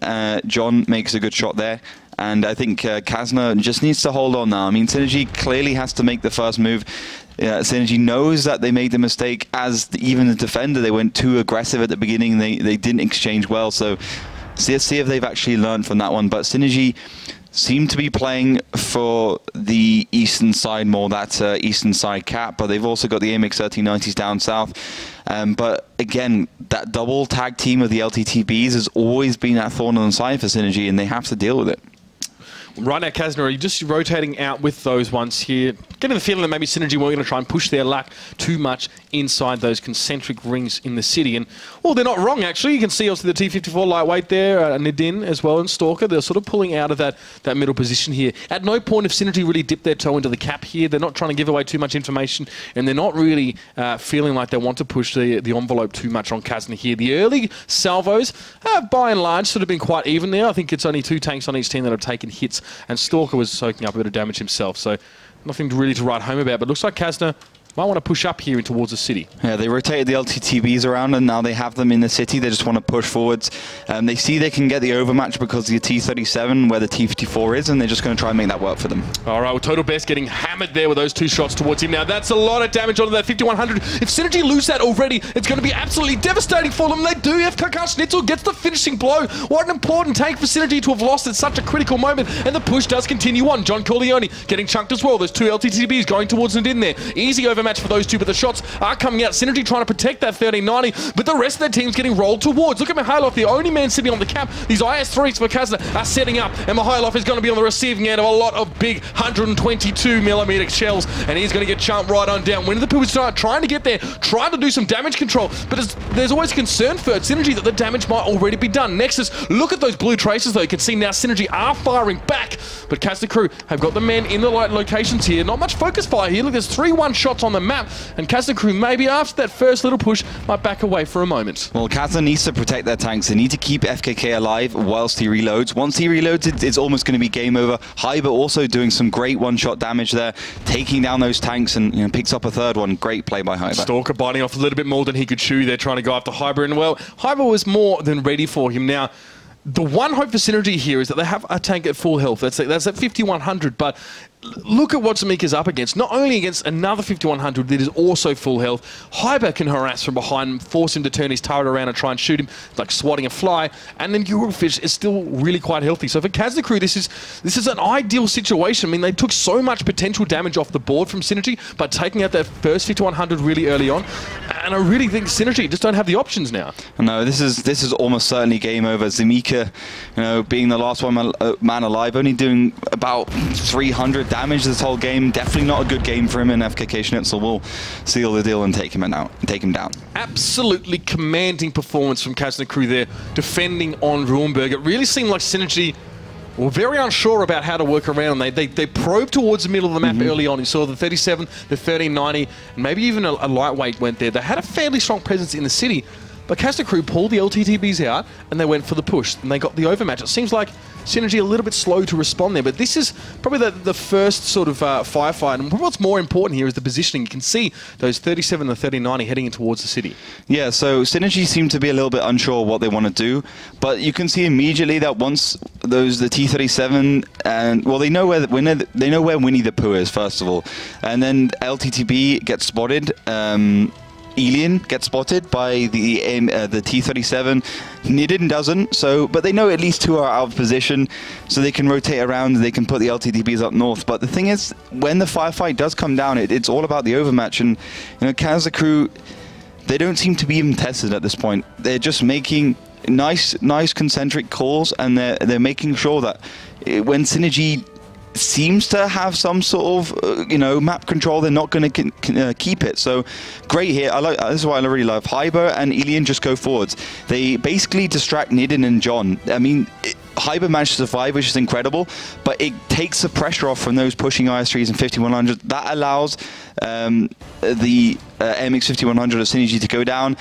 John makes a good shot there. And I think Kazna just needs to hold on now. I mean, Synergy clearly has to make the first move. Synergy knows that they made the mistake as even the defender. They went too aggressive at the beginning. They didn't exchange well. So see if they've actually learned from that one. But Synergy seem to be playing for the eastern side more, that eastern side cap. But they've also got the AMX 1390s down south. But again, that double tag team of the LTTBs has always been that thorn on the side for Synergy, and they have to deal with it. Right now, Kazna, are you just rotating out with those ones here? Getting the feeling that maybe Synergy weren't going to try and push their luck too much inside those concentric rings in the city. And, well, they're not wrong, actually. You can see also the T-54 lightweight there, Nadine as well, and Stalker. They're sort of pulling out of that middle position here. At no point have Synergy really dipped their toe into the cap here. They're not trying to give away too much information, and they're not really feeling like they want to push the envelope too much on Kazna here. The early salvos have, by and large, sort of been quite even there. I think it's only 2 tanks on each team that have taken hits, and Stalker was soaking up a bit of damage himself, so nothing really to write home about. But looks like Kazna might want to push up here towards the city. Yeah, they rotated the LTTBs around, and now they have them in the city. They just want to push forwards. They see they can get the overmatch because of the T-37, where the T-54 is, and they're just going to try and make that work for them. All right, well, Total Best getting hammered there with those 2 shots towards him. Now, that's a lot of damage onto that 5100. If Synergy lose that already, it's going to be absolutely devastating for them. They do. If Kakar Schnitzel gets the finishing blow, what an important tank for Synergy to have lost at such a critical moment, and the push does continue on. John Corleone getting chunked as well. There's 2 LTTBs going towards Nadine there. Easy overmatch for those 2, but the shots are coming out. Synergy trying to protect that 1390, but the rest of their team's getting rolled towards. Look at Mihailov, the only man sitting on the cap. These IS-3s for Kazna are setting up, and Mihailov is going to be on the receiving end of a lot of big 122mm shells, and he's going to get chumped right on down. When the people start trying to get there, trying to do some damage control, but there's always concern for Synergy that the damage might already be done. Nexus, look at those blue traces though. You can see now Synergy are firing back, but Kazna Crew have got the men in the right locations here. Not much focus fire here. Look, there's 3-1 shots on the map, and Kazna Crew maybe after that first little push might back away for a moment. Well, Kazna needs to protect their tanks. They need to keep FKK alive whilst he reloads. Once he reloads, it's almost going to be game over. Hyber also doing some great one-shot damage there, taking down those tanks, and picks up a 3rd one. Great play by Hyber. Stalker biting off a little bit more than he could chew. They're trying to go after Hyber, and well, Hyber was more than ready for him. Now, the one hope for Synergy here is that they have a tank at full health. That's at 5100, but look at what Zamika's up against. Not only against another 5100 that is also full health, Hyber can harass from behind, force him to turn his turret around and try and shoot him, like swatting a fly, and then Eurofish is still really quite healthy. So for Kazna Crew, this is an ideal situation. I mean, they took so much potential damage off the board from Synergy by taking out that first 5100 really early on, and I really think Synergy just don't have the options now. No, this is almost certainly game over. Zamika, being the last one man alive, only doing about 300 damage this whole game. Definitely not a good game for him, and FKK Schnitzel will seal the deal and take him down. Absolutely commanding performance from Kazna Crew there, defending on Ruinberg. It really seemed like Synergy were very unsure about how to work around. They probed towards the middle of the map early on. You saw the 37, the 1390, and maybe even a lightweight went there. They had a fairly strong presence in the city, but Kazna Crew pulled the LTTBs out, and they went for the push, and they got the overmatch. It seems like Synergy a little bit slow to respond there, but this is probably the first sort of firefight, and what's more important here is the positioning. You can see those 37 and the 3090 heading in towards the city. Yeah, so Synergy seem to be a little bit unsure what they want to do, but you can see immediately that once the T-37, and well, they know where Winnie the Pooh is, first of all, and then LTTB gets spotted. Elian gets spotted by the T-37. Nidin doesn't, but they know at least 2 are out of position, so they can rotate around, they can put the LTTBs up north. But the thing is, when the firefight does come down, it's all about the overmatch. And Kazna Crew, they don't seem to be even tested at this point. They're just making nice concentric calls, and they're making sure that when Synergy seems to have some sort of map control, they're not going to keep it. So great here. This is what I really love. Hyber and Elian just go forwards. They basically distract Nidin and John. I mean, Hyber managed to survive, which is incredible, but it takes the pressure off from those pushing IS3s and 5100. That allows the MX 5100 of Synergy to go down.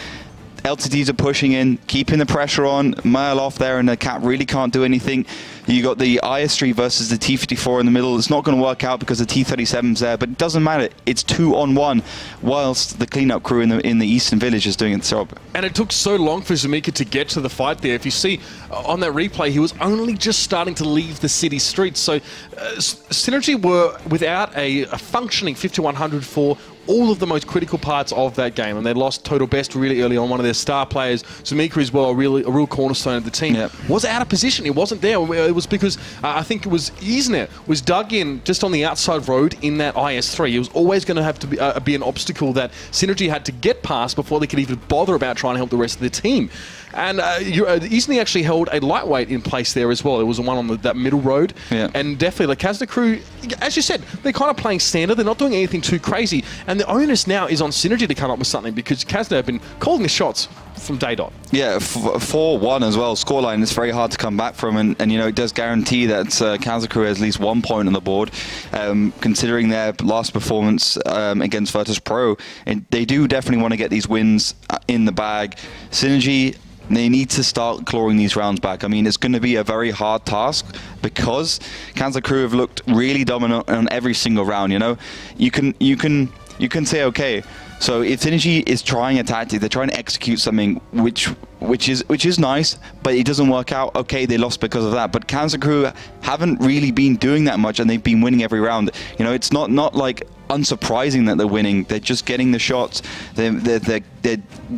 LTDs are pushing in, keeping the pressure on, mile off there, and the cap really can't do anything. You got the IS3 versus the T-54 in the middle. It's not going to work out because the T-37's there, but it doesn't matter. It's 2-on-1, whilst the cleanup crew in the Eastern Village is doing its job. And it took so long for Zamika to get to the fight there. If you see on that replay, he was only just starting to leave the city streets. So Synergy were without a functioning 5100 for all of the most critical parts of that game, and they lost Total Best really early on, one of their star players. Zamika as well, a real cornerstone of the team. Yep. Was out of position. It wasn't there. It was because I think it was Isner was dug in just on the outside road in that IS3. It was always going to have to be an obstacle that Synergy had to get past before they could even bother about trying to help the rest of the team. And Isner actually held a lightweight in place there as well. It was the one on that middle road. Yeah. And definitely the Kazna Crew, as you said, they're kind of playing standard. They're not doing anything too crazy. And the onus now is on Synergy to come up with something, because Kazna have been calling the shots from day dot. Yeah, 4-1 as well. Scoreline is very hard to come back from, and it does guarantee that Kazna Crew has at least 1 point on the board, considering their last performance against Virtus Pro. And they do definitely want to get these wins in the bag. Synergy, they need to start clawing these rounds back. I mean, it's going to be a very hard task, because Kazna Crew have looked really dominant on every single round. You can say, okay, so if Synergy is trying a tactic, they're trying to execute something which is nice, but it doesn't work out. Okay, they lost because of that. But Kazna Crew haven't really been doing that much, and they've been winning every round. It's not like unsurprising that they're winning. They're just getting the shots. They're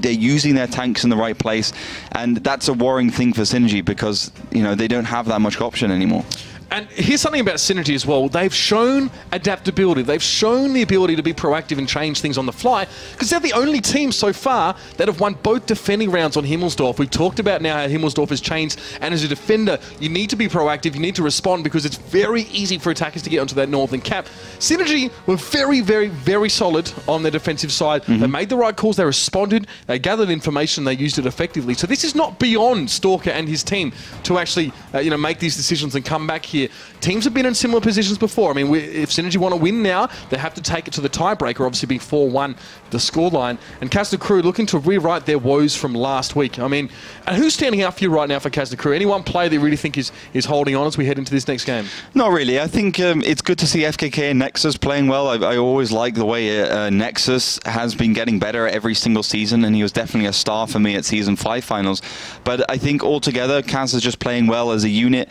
using their tanks in the right place, and that's a worrying thing for Synergy, because they don't have that much option anymore. And here's something about Synergy as well. They've shown adaptability. They've shown the ability to be proactive and change things on the fly, because they're the only team so far that have won both defending rounds on Himmelsdorf. We've talked about now how Himmelsdorf has changed, and as a defender, you need to be proactive, you need to respond, because it's very easy for attackers to get onto that northern cap. Synergy were very, very, very solid on their defensive side. They made the right calls, they responded, they gathered information, they used it effectively. So this is not beyond Stalker and his team to actually make these decisions and come back here. Teams have been in similar positions before. I mean, if Synergy want to win now, they have to take it to the tiebreaker, obviously being 4-1 the scoreline. And Kazna Crew looking to rewrite their woes from last week. I mean, and who's standing out for you right now for Kazna Crew? Any one player that you really think is holding on as we head into this next game? Not really. I think it's good to see FKK and Nexus playing well. I always like the way Nexus has been getting better every single season, and he was definitely a star for me at Season 5 finals. But I think altogether, Kaz is just playing well as a unit.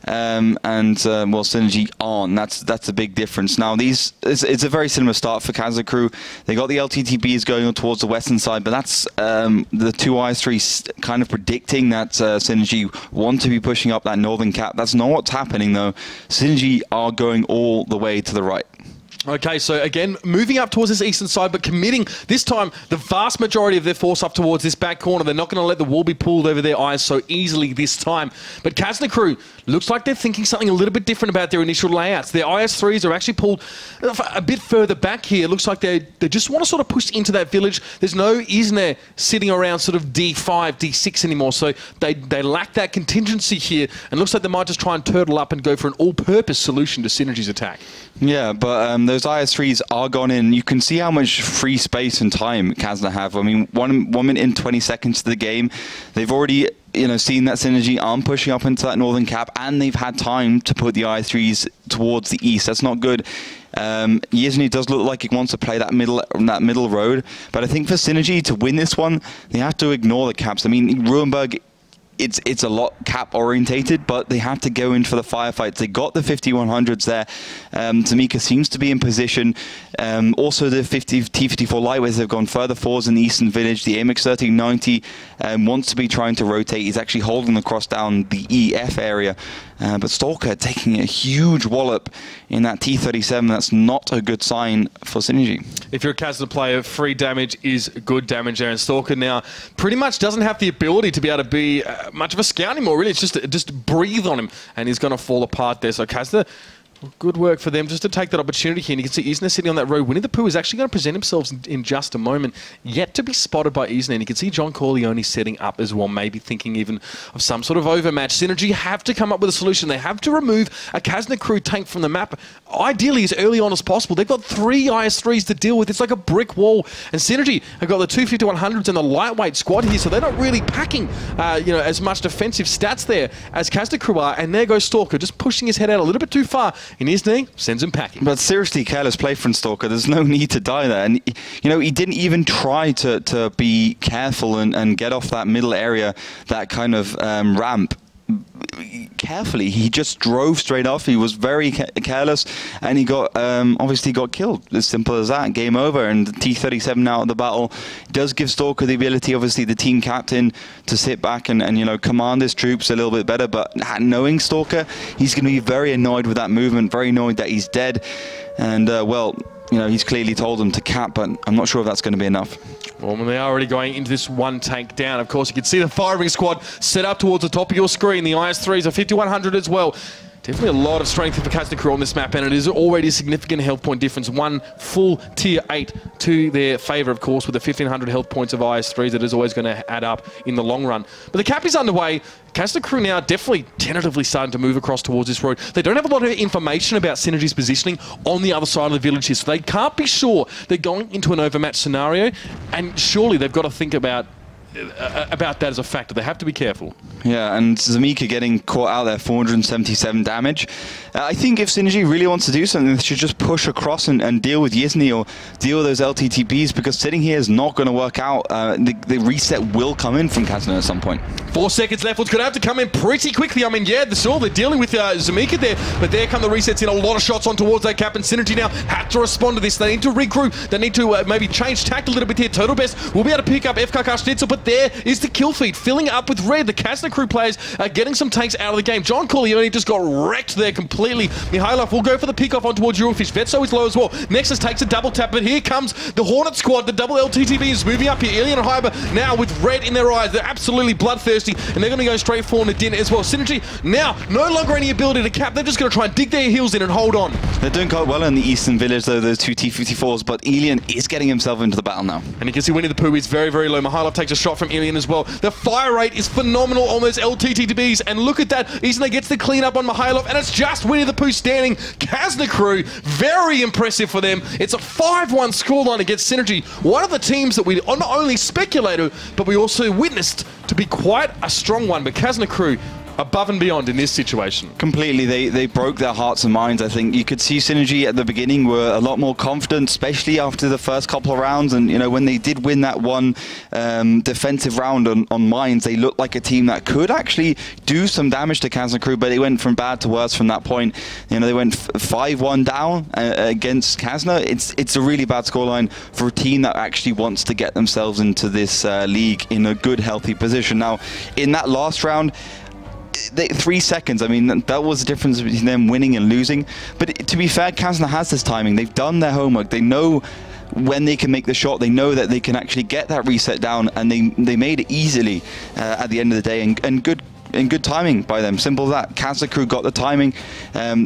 Well, Synergy aren't. That's a big difference. Now, it's a very similar start for Kazna Crew. They got the LTTBs going towards the western side, but that's the two IS3s kind of predicting that Synergy want to be pushing up that northern cap. That's not what's happening, though. Synergy are going all the way to the right. Okay, so again, moving up towards this eastern side, but committing this time the vast majority of their force up towards this back corner. They're not going to let the wall be pulled over their eyes so easily this time. But Kazna Crew looks like they're thinking something a little bit different about their initial layouts. Their IS3s are actually pulled a bit further back here. It looks like they just want to sort of push into that village. There's no Isner sitting around sort of D5, D6 anymore, so they lack that contingency here, and looks like they might just try and turtle up and go for an all-purpose solution to Synergy's attack. Yeah, but those IS3s are gone in. You can see how much free space and time Kazna have. I mean, 1 minute and 20 seconds to the game. They've already seen that Synergy aren't pushing up into that northern cap, and they've had time to put the IS3s towards the east. That's not good. Yizny does look like he wants to play that middle road, but I think for Synergy to win this one, they have to ignore the caps. I mean, Ruinberg it's a lot cap orientated, but they have to go in for the firefights. They got the 5100s there. Zamika seems to be in position. Also the T54 lightweights have gone further forwards in the Eastern Village. The AMX 1390 wants to be trying to rotate. He's actually holding the cross down the EF area. But Stalker taking a huge wallop in that T37. That's not a good sign for Synergy. If you're a Kazna player, free damage is good damage there. And Stalker now pretty much doesn't have the ability to be able to be much of a scout anymore. Really, it's just breathe on him, and he's going to fall apart there. So Kazna, good work for them just to take that opportunity here. And you can see Isner sitting on that road. Winnie the Pooh is actually going to present himself in just a moment. Yet to be spotted by Isner. And you can see John Corleone setting up as well, maybe thinking even of some sort of overmatch. Synergy have to come up with a solution. They have to remove a Kazna Crew tank from the map, ideally as early on as possible. They've got 3 IS-3s to deal with. It's like a brick wall. And Synergy have got the 25100s and the lightweight squad here, so they're not really packing as much defensive stats there as Kazna Crew are. And there goes Stalker, just pushing his head out a little bit too far. In his knee, sends him packing. But seriously, careless play from Stalker. There's no need to die there. And, he didn't even try to be careful and get off that middle area, that kind of ramp. Carefully, he just drove straight off. He was very careless, and he got obviously got killed. As simple as that. Game over. And T37 now at the battle does give Stalker the ability, obviously the team captain, to sit back and command his troops a little bit better. But knowing Stalker, he's going to be very annoyed with that movement, very annoyed that he's dead. And he's clearly told them to cap, but I'm not sure if that's going to be enough. Well, they are already going into this one tank down. Of course, you can see the firing squad set up towards the top of your screen. The IS-3s are 5100 as well. Definitely a lot of strength for Kazna Crew on this map, and it is already a significant health point difference. One full tier 8 to their favour, of course, with the 1500 health points of IS-3s. That is always going to add up in the long run. But the cap is underway. Kazna Crew now definitely tentatively starting to move across towards this road. They don't have a lot of information about Synergy's positioning on the other side of the village here, so they can't be sure they're going into an overmatch scenario, and surely they've got to think about that as a factor. They have to be careful. Yeah, and Zamika getting caught out there, 477 damage. I think if Synergy really wants to do something, they should just push across and deal with Yizny or deal with those LTTPs, because sitting here is not going to work out. The reset will come in from Kazna at some point. 4 seconds left. What's going to have to come in pretty quickly. I mean, yeah, they're dealing with Zamika there, but there come the resets in. A lot of shots on towards that cap, and Synergy now have to respond to this. They need to regroup. They need to maybe change tact a little bit here. Total Best will be able to pick up FKK Schnitzel, but there is the kill feed, filling up with red. The Kazna Crew players are getting some tanks out of the game. John Corleone just got wrecked there completely. Mihailov will go for the pick-off on towards Eurofish. Vetso is low as well. Nexus takes a double tap, but here comes the Hornet squad. The double LTTB is moving up here. Alien and Hyber now with red in their eyes. They're absolutely bloodthirsty, and they're going to go straight for Nadine as well. Synergy now no longer any ability to cap. They're just going to try and dig their heels in and hold on. They're doing quite well in the Eastern Village, though, those 2 T54s, but Alien is getting himself into the battle now. And you can see Winnie the Pooh is very, very low. Mihailov takes a shot from Alien as well. The fire rate is phenomenal on those LTTBs, and look at that. Isna gets the clean up on Mihailov, and it's just Winnie the Pooh standing. Kazna Crew, very impressive for them. It's a 5-1 scoreline against Synergy. One of the teams that we not only speculated, but we also witnessed to be quite a strong one. But Kazna Crew above and beyond in this situation. Completely. They broke their hearts and minds. I think you could see Synergy at the beginning were a lot more confident, especially after the first couple of rounds. And, when they did win that one defensive round on mines, they looked like a team that could actually do some damage to Kazna Crew, but it went from bad to worse from that point. They went 5-1 down against Kazna. It's a really bad scoreline for a team that actually wants to get themselves into this league in a good, healthy position. Now, in that last round, 3 seconds, I mean, that was the difference between them winning and losing. But to be fair, Kazna has this timing. They've done their homework. They know when they can make the shot. They know that they can actually get that reset down, and they made it easily at the end of the day, and good timing by them. Simple as that. Kazna Crew got the timing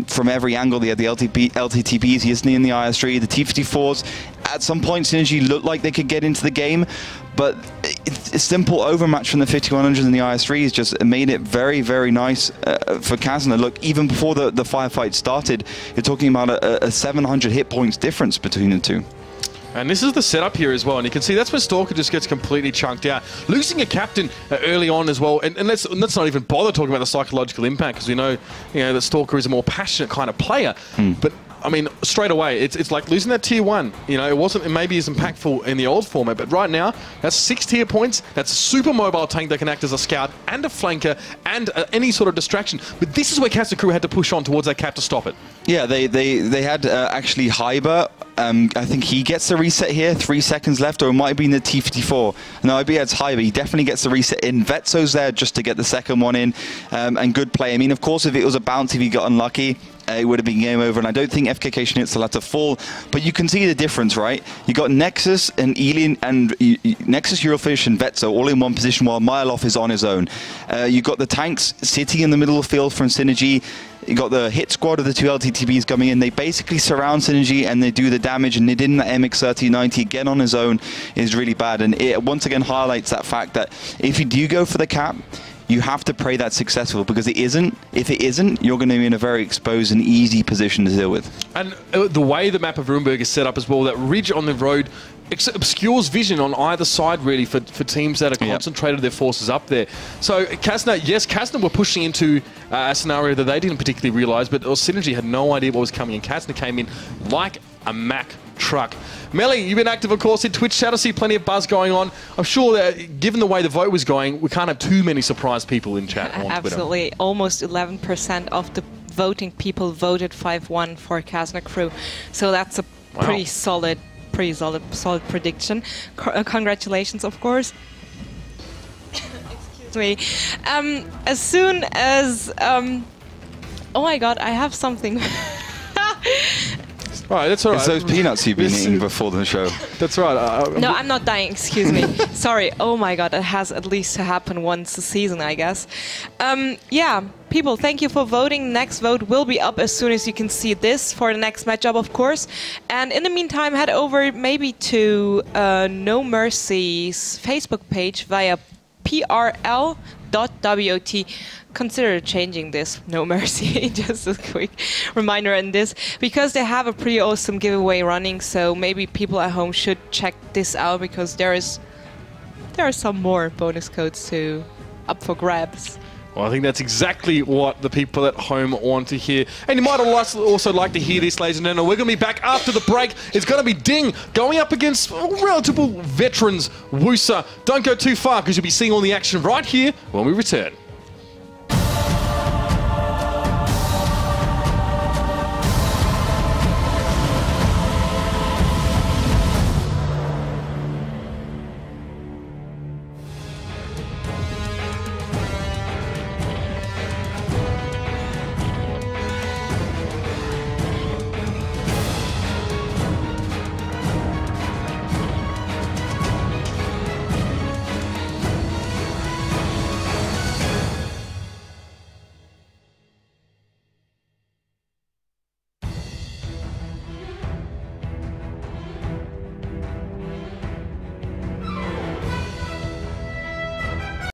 from every angle. They had the LTTPs, Yizny in the IS-3, the T54s. At some point, Synergy looked like they could get into the game, but a simple overmatch from the 5100s and the IS-3s just made it very, very nice for Kazna. Look, even before the firefight started, you're talking about a 700 hit points difference between the two. And this is the setup here as well, and you can see that's where Stalker just gets completely chunked out. Losing a captain early on as well, and let's not even bother talking about the psychological impact, because we know that Stalker is a more passionate kind of player. But I mean, straight away, it's like losing that tier 1. You know, it wasn't maybe as impactful in the old format, but right now, that's 6 tier points. That's a super mobile tank that can act as a scout and a flanker and any sort of distraction. But this is where Kazna Crew had to push on towards that cap to stop it. Yeah, they had actually Hyber. I think he gets the reset here, 3 seconds left, or it might have been the T54. No, I believe it's Hyber. He definitely gets the reset in. Vetso's there just to get the second one in, and good play. I mean, of course, if it was a bounce, if he got unlucky, it would have been game over, and I don't think FKK Schnitzel had to fall, but you can see the difference, right? You got Nexus and Alien and Nexus, Eurofish and Vetso all in one position while Mylov is on his own. You got the tanks sitting in the middle of the field from Synergy. You got the hit squad of the 2 LTTBs coming in. They basically surround Synergy and they do the damage, and they did in that MX-3090 again on his own is really bad, and it once again highlights that fact that if you do go for the cap, you have to pray that's successful, because it isn't. If it isn't, you're going to be in a very exposed and easy position to deal with. And the way the map of Ruinberg is set up as well, that ridge on the road obscures vision on either side, really, for teams that are concentrated their forces up there. So Kazna, yes, Kazna were pushing into a scenario that they didn't particularly realise, but Synergy had no idea what was coming, and Kazna came in like a Mack truck. Melly, you've been active, of course, in Twitch chat. I see plenty of buzz going on. I'm sure that, given the way the vote was going, we can't have too many surprised people in chat on Absolutely. Twitter. Almost 11% of the voting people voted 5-1 for Kazna Crew. So that's a pretty solid prediction. Congratulations, of course. Excuse me. As soon as... oh my god, I have something... Right, that's all right. It's those peanuts you've been eating before the show. That's right. No, I'm not dying, excuse me. Sorry. Oh my god, it has at least to happen once a season, I guess. Yeah, people, thank you for voting. Next vote will be up as soon as you can see this for the next matchup, of course. And in the meantime, head over maybe to No Mercy's Facebook page via prl.wot. Consider changing this, No Mercy. Just a quick reminder on this, because they have a pretty awesome giveaway running, so maybe people at home should check this out, because there are some more bonus codes up for grabs. Well, I think that's exactly what the people at home want to hear. And you might also like to hear this, ladies and gentlemen. We're going to be back after the break. It's going to be Ding going up against relative veterans, Wusa. Don't go too far, because you'll be seeing all the action right here when we return.